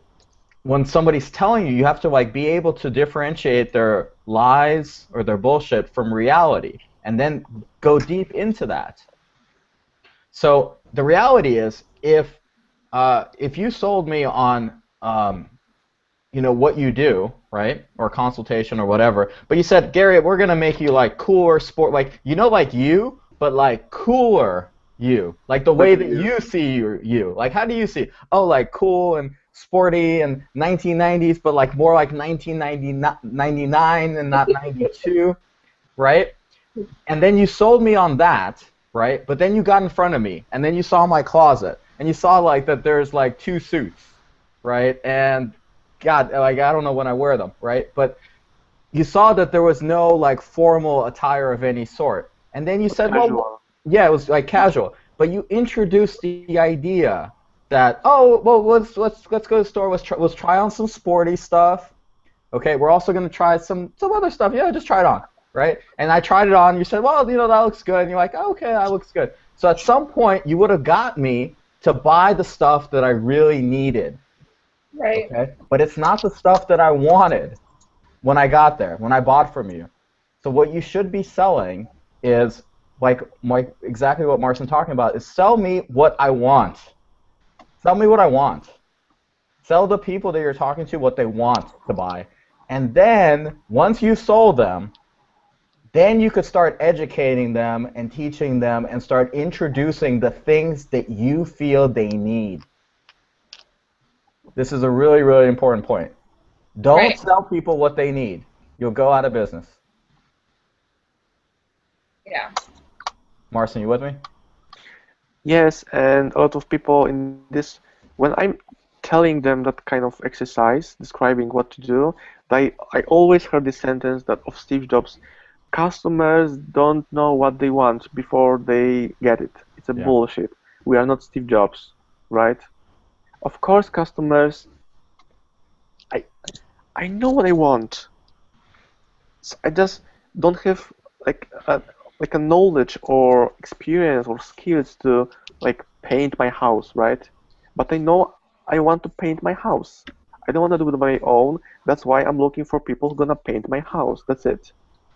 when somebody's telling you, you have to, like, be able to differentiate their lies or their bullshit from reality and then go deep into that. So the reality is, if you sold me on what you do, right, or consultation or whatever, but you said, Gary, we're gonna make you like cooler sport, like like you, but like cooler you, like the way that you see you. Like, how do you see? Oh, like cool and sporty and 1990s, but like more like 1999 and not 92, right? And then you sold me on that, right? But then you got in front of me, and then you saw my closet, and you saw like that there's like 2 suits, right? And God, like I don't know when I wear them, right? But you saw that there was no like formal attire of any sort, and then you said, well, yeah, it was like casual. But you introduced the idea that, oh, well, let's go to the store. Let's try on some sporty stuff. Okay, we're also gonna try some other stuff. Yeah, just try it on, right? And I tried it on. You said, well, that looks good. And you're like, oh, okay, that looks good. So at some point, you would have got me to buy the stuff that I really needed. Right. Okay? But it's not the stuff that I wanted when I got there, when I bought from you. So what you should be selling is, like exactly what Marcin's talking about, is sell me what I want. Sell me what I want. Sell the people that you're talking to what they want to buy. And then, once you sold them, Then you could start educating them and teaching them and start introducing the things that you feel they need. This is a really, really important point. Don't Right. sell people what they need. You'll go out of business. Yeah. Marcin, you with me? Yes, and a lot of people in this, when I'm telling them that kind of exercise, describing what to do, I always heard this sentence that of Steve Jobs, customers don't know what they want before they get it. It's a Yeah. bullshit. We are not Steve Jobs, right? Of course, customers, I I know what I want. So I just don't have like a knowledge or experience or skills to like paint my house, right? But I know I want to paint my house. I don't want to do it on my own. That's why I'm looking for people who gonna paint my house. That's it.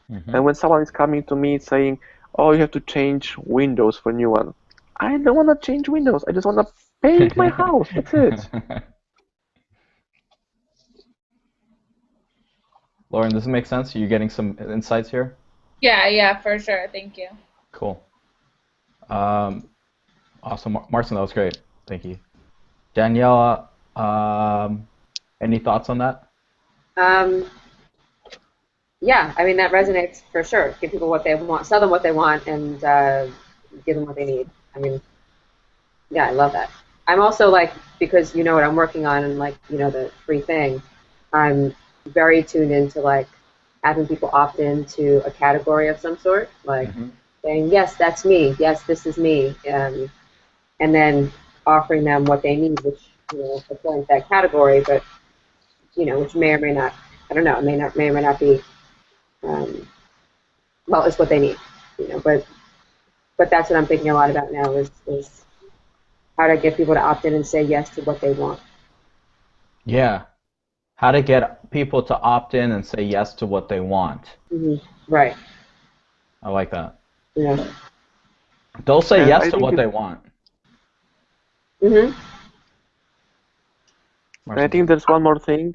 And when someone is coming to me saying, "Oh, you have to change windows for a new one," I don't want to change windows. I just want to paint my house. That's it. Lauren, does it make sense? Are you getting some insights here? Yeah, for sure. Thank you. Cool. Awesome. Marcin, that was great. Thank you. Daniela, any thoughts on that? Yeah, I mean, that resonates for sure. Give people what they want, sell them what they want, and give them what they need. I mean, yeah, I love that. I'm also like, because you know what I'm working on and like, you know, the free thing, I'm very tuned into like having people opt into a category of some sort, like saying, yes, that's me, yes, this is me, and then offering them what they need, which, you know, fulfilling that category, but, you know, which may or may not, I don't know, may or may not be, well, it's what they need, you know, but that's what I'm thinking a lot about now is how to get people to opt in and say yes to what they want. Yeah. How to get people to opt in and say yes to what they want. Right. I like that. Yeah. They'll say And yes I to think what they want. and I Marcin. think there's one more thing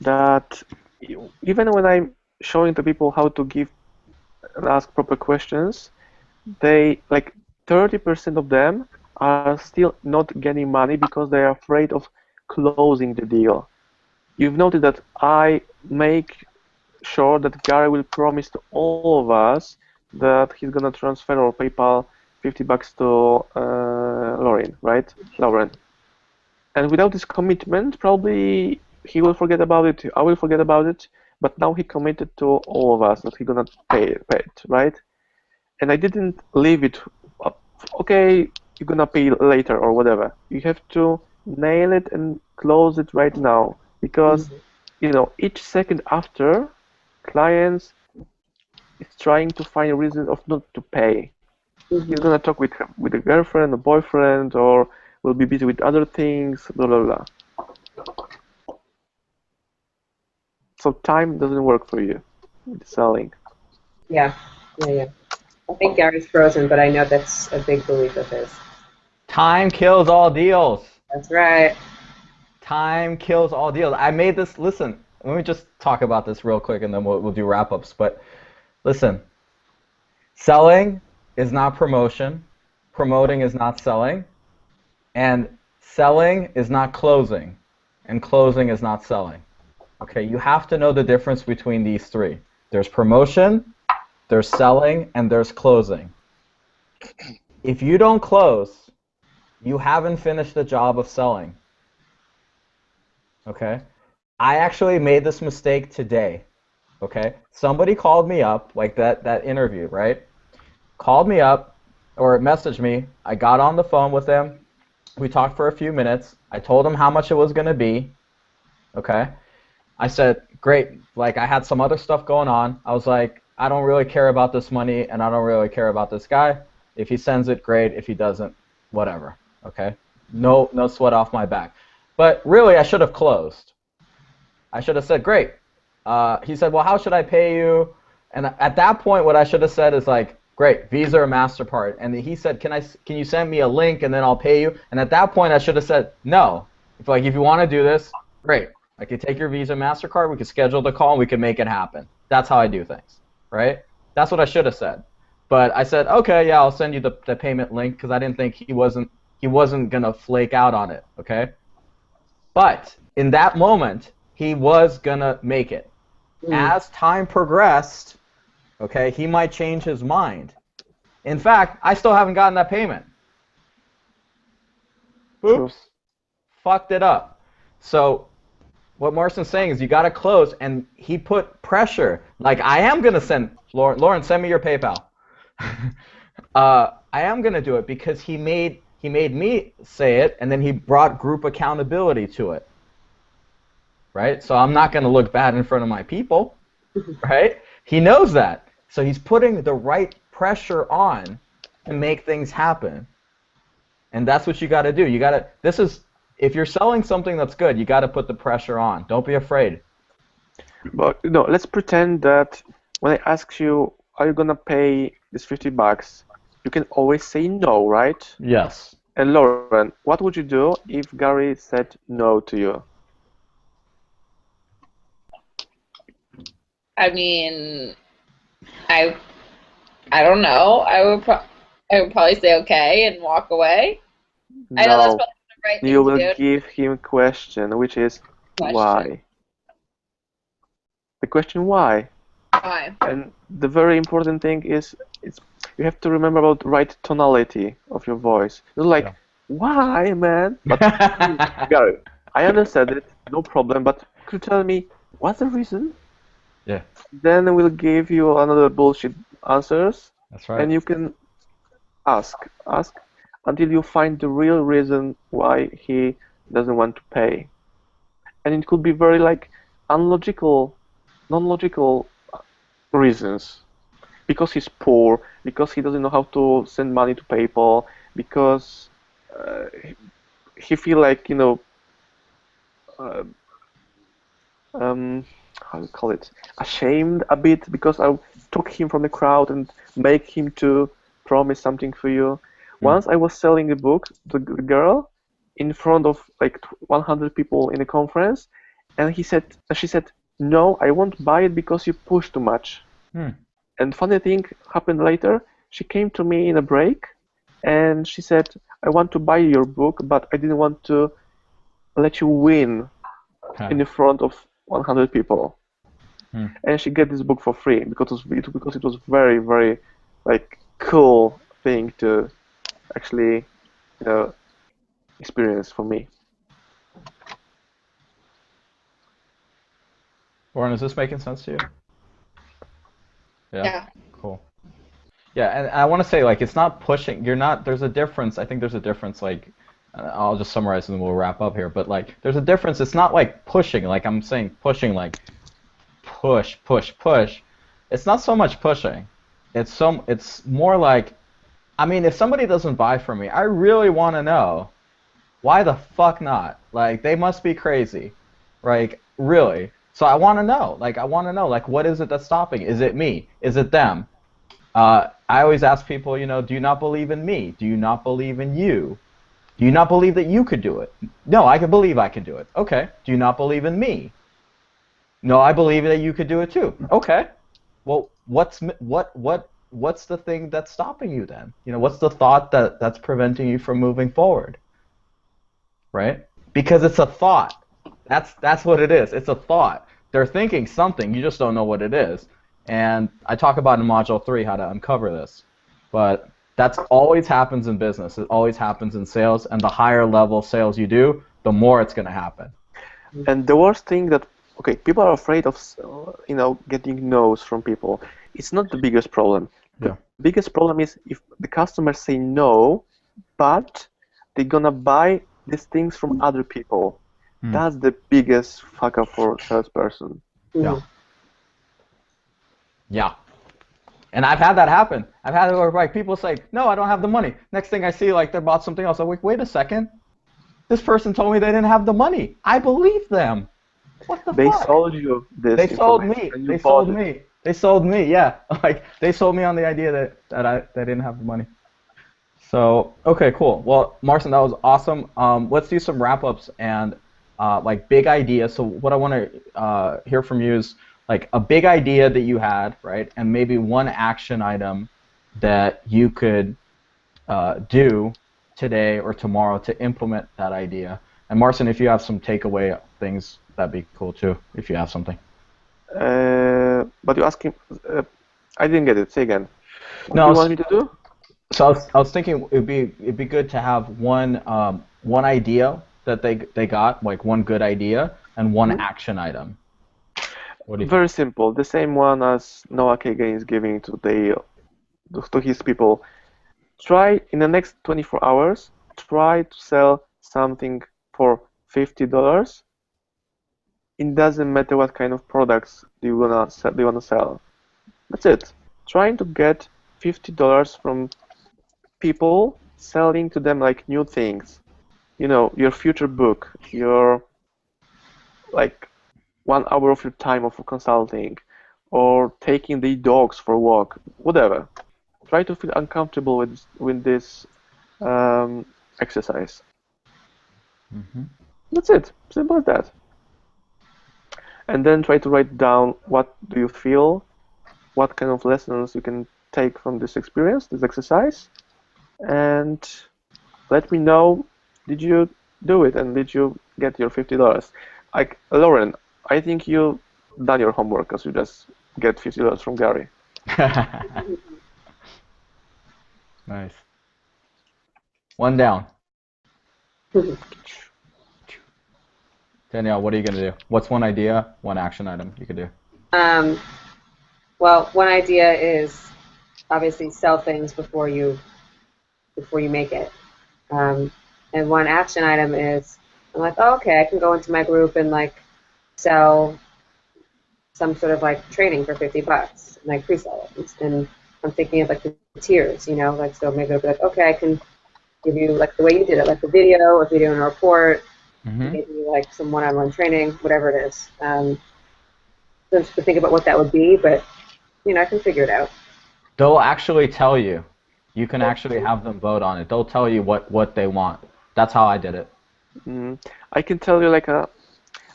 that even when I'm showing to people how to give and ask proper questions, they like 30% of them are still not getting money because they are afraid of closing the deal. You've noted that I make sure that Gary will promise to all of us that he's gonna transfer or PayPal $50 to Lauren, right? Lauren. And without this commitment, probably he will forget about it. I will forget about it. But now he committed to all of us that he's gonna pay it, right? And I didn't leave it up. Okay, you're gonna pay later or whatever. You have to nail it and close it right now because you know each second after, clients is trying to find a reason of not to pay. He's gonna talk with a girlfriend, a boyfriend, or will be busy with other things, blah blah blah. So time doesn't work for you with selling. Yeah. I think Gary's frozen, but I know that's a big belief of his. Time kills all deals. That's right. Time kills all deals. I made this, listen, let me just talk about this real quick and then we'll do wrap-ups. But listen, selling is not promotion. Promoting is not selling. And selling is not closing. And closing is not selling. Okay, you have to know the difference between these three. There's promotion, there's selling, and there's closing. If you don't close, you haven't finished the job of selling. Okay? I actually made this mistake today. Okay? Somebody called me up, like that interview, right? Called me up or messaged me. I got on the phone with him. We talked for a few minutes. I told him how much it was going to be. Okay? I said, great. Like, I had some other stuff going on. I was like, I don't really care about this money, and I don't really care about this guy. If he sends it, great. If he doesn't, whatever. Okay? No sweat off my back. But really, I should have closed. I should have said, great. He said, well, how should I pay you? And at that point, what I should have said is like, great, Visa or MasterCard. And he said, can you send me a link and then I'll pay you? And at that point, I should have said, no. If you want to do this, great. I could take your Visa, MasterCard. We could schedule the call and we could make it happen. That's how I do things, right? That's what I should have said. But I said, okay, yeah, I'll send you the payment link because I didn't think he wasn't gonna flake out on it. Okay. But in that moment, he was gonna make it. As time progressed, okay, he might change his mind. In fact, I still haven't gotten that payment. Oops. Fucked it up. So what Marston's saying is you got to close, and he put pressure. Like, I am going to send Lauren, send me your PayPal. I am going to do it because he made me say it, and then he brought group accountability to it. Right? So I'm not going to look bad in front of my people. Right? He knows that. So he's putting the right pressure on to make things happen. And that's what you got to do. You got to if you're selling something that's good, you got to put the pressure on. Don't be afraid. But let's pretend that when I ask you, are you gonna pay this $50, you can always say no, right? Yes. And Lauren, what would you do if Gary said no to you? I mean, I don't know. I would probably say okay and walk away. I know that's No, probably the right thing you to will do. give him a question, which is why. The question why. Why? And the very important thing is you have to remember about the right tonality of your voice. It's like, why, man? But Gary, I understand it, no problem, but could you tell me what's the reason? Yeah. Then we'll give you another bullshit answers. That's right. And you can ask until you find the real reason why he doesn't want to pay. And it could be very like non-logical reasons. Because he's poor, because he doesn't know how to send money to PayPal, because he feel like, how do you call it, ashamed a bit because I took him from the crowd and make him to promise something for you. Once I was selling a book to the girl in front of like 100 people in a conference, and she said, no, I won't buy it because you push too much. And funny thing happened later. She came to me in a break, and she said, I want to buy your book, but I didn't want to let you win in the front of 100 people. And she get this book for free because it was very, very like cool thing to actually experience for me. Lauren, is this making sense to you? Yeah. Cool. Yeah, and I want to say, like, it's not pushing. There's a difference. I think there's a difference, like, I'll just summarize and then we'll wrap up here. But, like, there's a difference. It's not like pushing, like I'm saying pushing, like push. It's not so much pushing. It's more like, I mean, if somebody doesn't buy from me, I really want to know, why the fuck not? Like, they must be crazy. Like, really. So I want to know. Like, what is it that's stopping? Is it me? Is it them? I always ask people, do you not believe in me? Do you not believe in you? Do you not believe that you could do it? No, I can believe I can do it. Okay. Do you not believe in me? No, I believe that you could do it too. Okay. Well, what's the thing that's stopping you then? What's the thought that's preventing you from moving forward? Right? Because it's a thought. That's what it is. It's a thought. They're thinking something. You just don't know what it is. And I talk about in Module 3 how to uncover this. But that's always happens in business. It always happens in sales. And the higher level sales you do, the more it's going to happen. And the worst thing that, people are afraid of, getting no's from people. It's not the biggest problem. Yeah. The biggest problem is if the customers say no, but they're going to buy these things from other people. That's the biggest fuck up for a salesperson. Yeah. Yeah. And I've had that happen. I've had it where like people say, no, I don't have the money. Next thing I see, like they bought something else. I'm like, wait a second. This person told me they didn't have the money. I believe them. What the fuck? They sold you this. They sold me. They sold me. They sold me. Yeah. Like they sold me on the idea that they didn't have the money. So okay, cool. Well, Marcin, that was awesome. Let's do some wrap ups and like big ideas. So what I want to hear from you is like a big idea that you had, right, and maybe one action item that you could do today or tomorrow to implement that idea. And Marcin, if you have some takeaway things, that'd be cool too, if you have something. But you're asking, I didn't get it. Say again. What do No, you want me to do? so I was thinking it'd be good to have one idea that they got, like one good idea, and one action item. What do you Very simple. The same one as Noah Kagan is giving to his people. Try in the next 24 hours. Try to sell something for $50. It doesn't matter what kind of products you wanna sell. That's it. Trying to get $50 from people, selling to them like new things. You know, your future book, your like 1 hour of your time of consulting, or taking the dogs for a walk, whatever. Try to feel uncomfortable with this exercise. That's it. Simple as that. And then try to write down what do you feel, what kind of lessons you can take from this experience, this exercise, and let me know, did you do it and did you get your $50? Like, Lauren, I think you done your homework because you just get $50 from Gary. Nice. One down. Danielle, what are you going to do? What's one idea, one action item you could do? Well, one idea is obviously sell things before you make it. And one action item is, I'm like, oh, okay, I can go into my group and like sell some sort of like training for $50 and like pre-sell it. And I'm thinking of like the tiers, you know, like so maybe it'll be like, okay, I can give you like the way you did it, like the video, if you're doing a report, maybe like some one-on-one training, whatever it is. Just to think about what that would be, but you know, I can figure it out. They'll actually tell you. You can actually have them vote on it. They'll tell you what they want. That's how I did it. I can tell you like I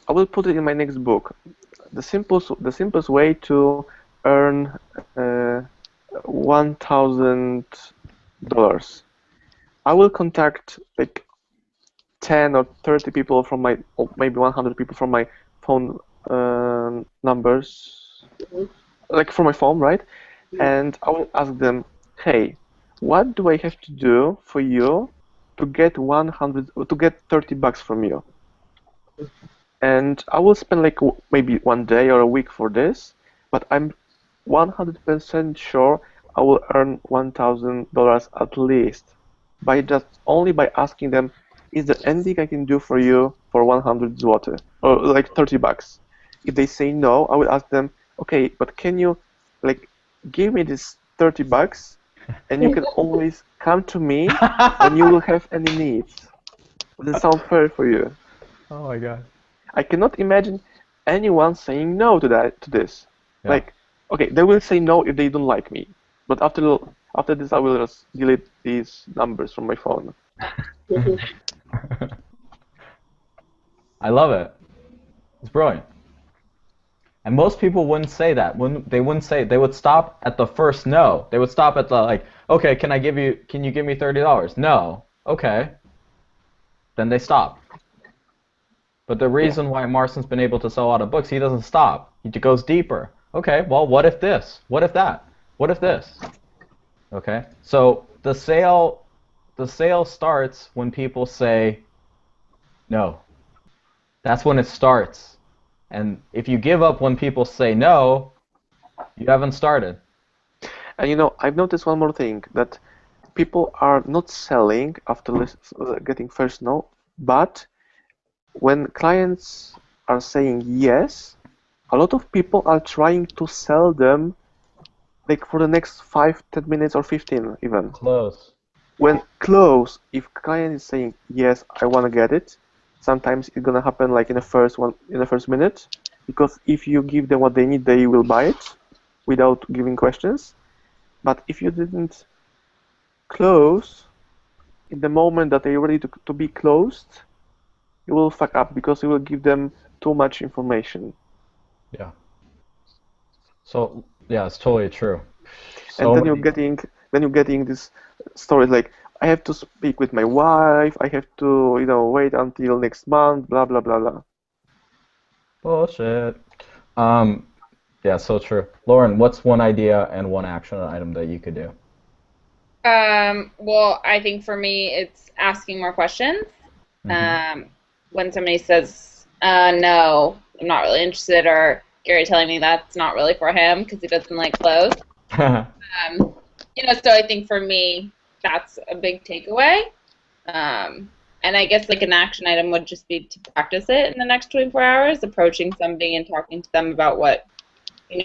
will put it in my next book. The simplest way to earn $1,000. I will contact like 10 or 30 people from my, or maybe 100 people from my phone numbers, like from my phone, right? And I will ask them, hey, what do I have to do for you to get $30 from you? And I will spend like maybe one day or a week for this, but I'm 100% sure I will earn $1,000 at least only by asking them, is there anything I can do for you for 100 zloty or like $30? If they say no, I will ask them, okay, but can you like give me this $30 and you can always come to me when you will have any needs. Does it sound fair for you? Oh my god. I cannot imagine anyone saying no to this. Yeah. Like, okay, they will say no if they don't like me, but after this, I will just delete these numbers from my phone. I love it. It's brilliant. And most people wouldn't say that. They wouldn't say, they would stop at the first no. They would stop at the like, okay, can you give me $30? No. Okay. Then they stop. But the reason why Marcin's been able to sell a lot of books, he doesn't stop. He goes deeper. Okay, well, what if this? What if that? What if this? Okay? So the sale starts when people say no. That's when it starts. And if you give up when people say no, you haven't started. And you know, I've noticed one more thing, that people are not selling after getting first no, but when clients are saying yes, a lot of people are trying to sell them like for the next 5, 10 minutes or 15 even. Close. When close, if client is saying yes, I want to get it, sometimes it's gonna happen like in the first minute, because if you give them what they need, they will buy it without giving questions. But if you didn't close in the moment that they're ready to be closed, you will fuck up because you will give them too much information. Yeah. So yeah, it's totally true. And So many. then you're getting this stories like I have to speak with my wife, I have to, wait until next month, blah blah blah blah. Bullshit. Um, yeah, so true. Lauren, what's one idea and one action item that you could do? Well, I think for me, it's asking more questions. Mm-hmm. Um, when somebody says, no, I'm not really interested, or Gary telling me that's not really for him because he doesn't like clothes. Um, so I think for me, that's a big takeaway. And I guess like an action item would just be to practice it in the next 24 hours, approaching somebody and talking to them about what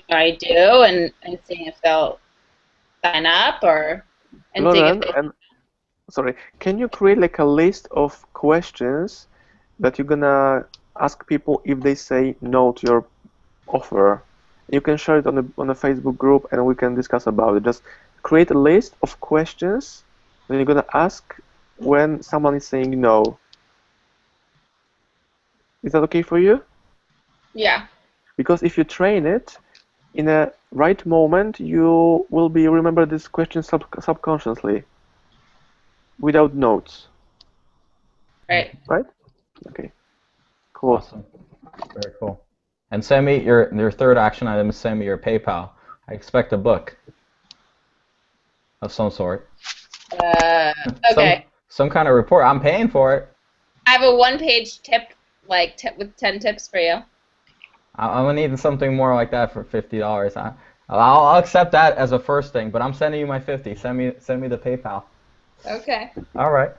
I do and seeing if they'll sign up or and seeing if Lauren, they and sorry, can you create like a list of questions that you're gonna ask people if they say no to your offer? You can share it on a Facebook group and we can discuss about it. Just create a list of questions that you're gonna ask when someone is saying no. Is that okay for you? yeah. Because if you train it in a right moment, you will be remember this question subconsciously without notes, Right. right? Okay, cool. Awesome. Very cool. And send me your third action item is send me your PayPal. I expect a book of some sort. Uh, Some okay. some kind of report. I'm paying for it. I have a one-page tip, like tip with 10 tips for you. I'm needing something more like that for $50. I'll accept that as a first thing, but I'm sending you my 50. Send me the PayPal. Okay. All right.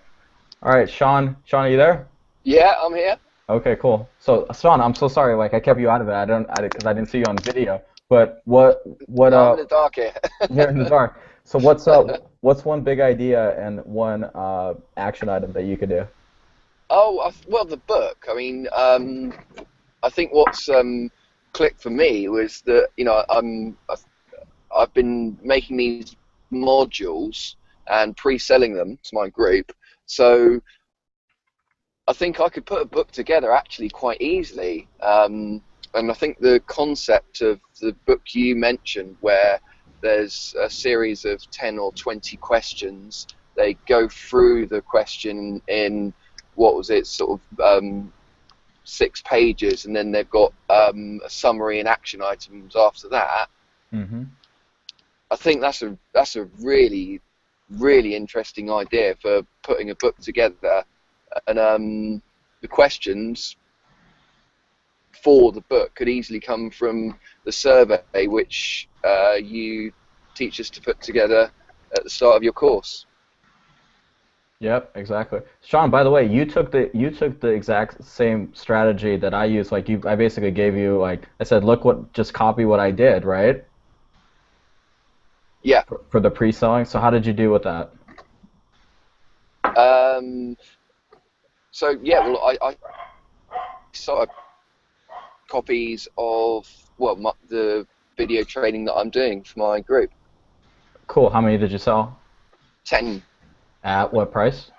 All right, Sean. Sean, are you there? Yeah, I'm here. Okay, cool. So, Sean, I'm so sorry. Like, I kept you out of it. Because I didn't see you on video. But what I'm in the dark here. you're in the dark. So what's one big idea and one action item that you could do? Oh, well, the book. I mean, I think what's clicked for me was that I've been making these modules and pre-selling them to my group. So I think I could put a book together actually quite easily. And I think the concept of the book you mentioned, where there's a series of 10 or 20 questions, they go through the question in, what was it, sort of 6 pages, and then they've got a summary and action items after that. Mm-hmm. I think that's a really, really interesting idea for putting a book together. And the questions for the book could easily come from the survey which you teach us to put together at the start of your course. Yep, exactly. Sean, by the way, you took the exact same strategy that I used. Like I basically gave you like I said, just copy what I did, right? Yeah. For the pre-selling. So how did you do with that? So yeah, well, I sort of copies of the video training that I'm doing for my group. Cool. How many did you sell? 10. At what price?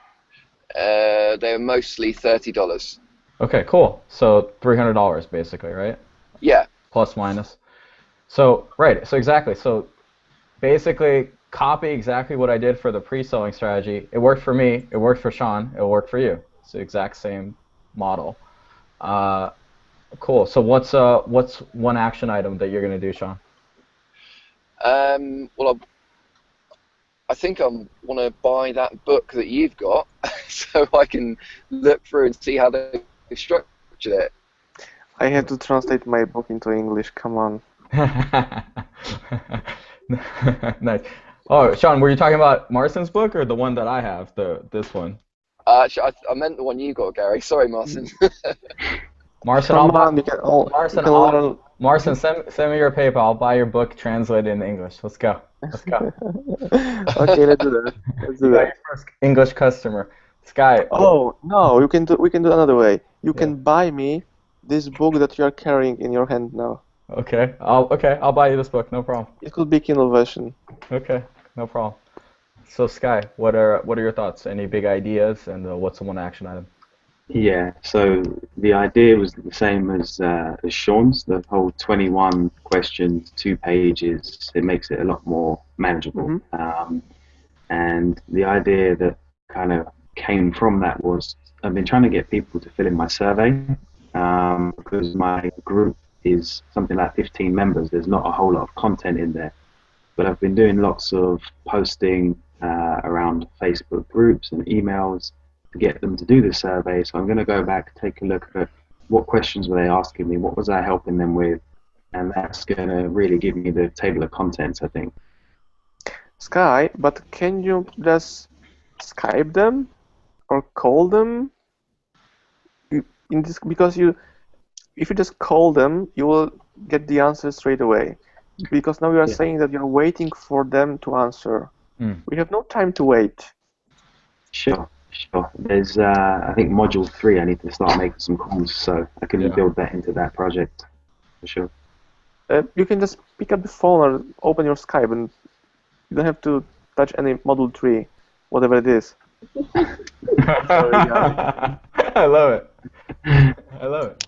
They're mostly $30. Okay, cool. So $300 basically, right? Yeah. Plus minus. So right. So exactly. So basically copy exactly what I did for the pre-selling strategy. It worked for me. It worked for Sean. It worked for you. It's the exact same model. Cool. So what's one action item that you're gonna do, Sean? Well, I think I want to buy that book that you've got, so I can look through and see how they structured it. I have to translate my book into English. Come on. Nice. Oh, Sean, were you talking about Marston's book or the one that I have, this one? Actually, I meant the one you got, Gary. Sorry, Martin. Marson, Come on, you can learn. Marson, send me your PayPal. I'll buy your book translated in English. Let's go. Let's go. Okay, let's do that. Let's do You got that. your first English customer. Sky. Oh no, we can do another way. You Yeah. can buy me this book that you are carrying in your hand now. Okay. I'll buy you this book. No problem. It could be Kindle version. Okay. No problem. So Sky, what are your thoughts? Any big ideas and what's the one action item? Yeah, so the idea was the same as Sean's, the whole 21 questions, 2 pages. It makes it a lot more manageable. And the idea that kind of came from that was I've been trying to get people to fill in my survey because my group is something like 15 members. There's not a whole lot of content in there, but I've been doing lots of posting around Facebook groups and emails to get them to do the survey. So I'm going to go back, take a look at what questions were they asking me, what was I helping them with, and that's going to really give me the table of contents, I think. Sky, but can you just Skype them or call them? Because if you just call them, you will get the answer straight away. Because now you are saying that you're waiting for them to answer. We have no time to wait. Sure. There's, I think, module 3, I need to start making some calls, so I can build that into that project, for sure. You can just pick up the phone or open your Skype, and you don't have to touch any module 3, whatever it is. I love it. I love it.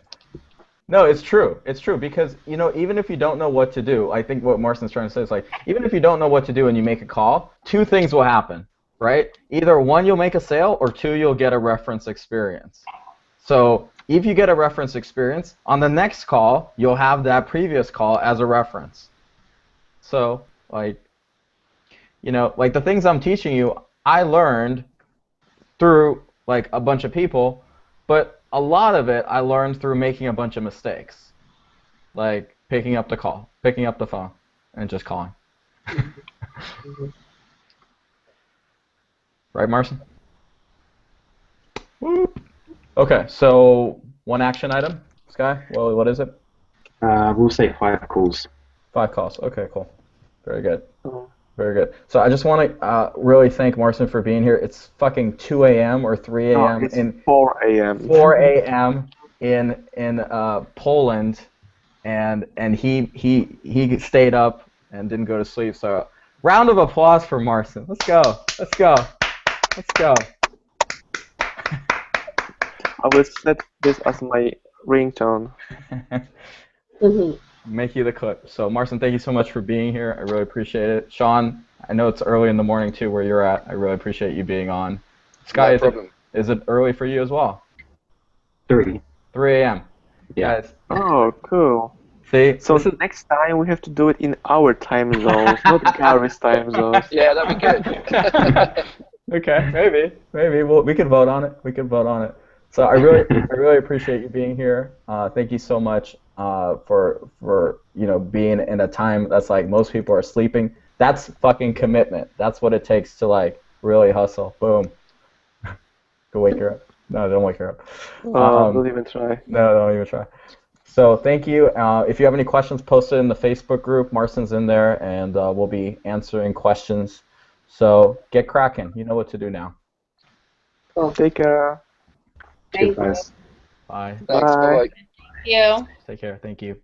No, it's true. It's true because, you know, even if you don't know what to do, I think what Marston's trying to say is like, even if you don't know what to do and you make a call, 2 things will happen, right? Either 1, you'll make a sale, or 2, you'll get a reference experience. So if you get a reference experience, on the next call, you'll have that previous call as a reference. So, like, you know, like the things I'm teaching you, I learned through, like, a bunch of people, but a lot of it I learned through making a bunch of mistakes, like picking up the call, picking up the phone, and just calling. Right, Marcin? Okay, so 1 action item, Sky. Well, what is it? We'll say 5 calls. 5 calls. Okay, cool. Very good. Very good. So I just want to really thank Marcin for being here. It's fucking 2 a.m. or 3 a.m. No, it's 4 a.m. 4 a.m. in Poland, and he stayed up and didn't go to sleep. So round of applause for Marcin. Let's go. Let's go. Let's go. I will set this as my ringtone. Make you the clip. So Marcin, thank you so much for being here. I really appreciate it. Sean, I know it's early in the morning too where you're at. I really appreciate you being on. Sky, is it early for you as well? 3 a.m. Yeah. Guys. Oh, cool. See? So next time we have to do it in our time zones, not Gary's time zones. Yeah, that'd be good. Okay, maybe we could vote on it. So I really appreciate you being here. Thank you so much for being in a time that's like most people are sleeping. That's fucking commitment. That's what it takes to like really hustle. Boom. Go wake her up. No, don't wake her up. Don't even try. No, don't even try. So thank you. If you have any questions, post it in the Facebook group. Marcin's in there, and we'll be answering questions. So get cracking. You know what to do now. Cool. Take care. Thank you. Guys. Bye. Thanks, bye. Thank you. Take care. Thank you.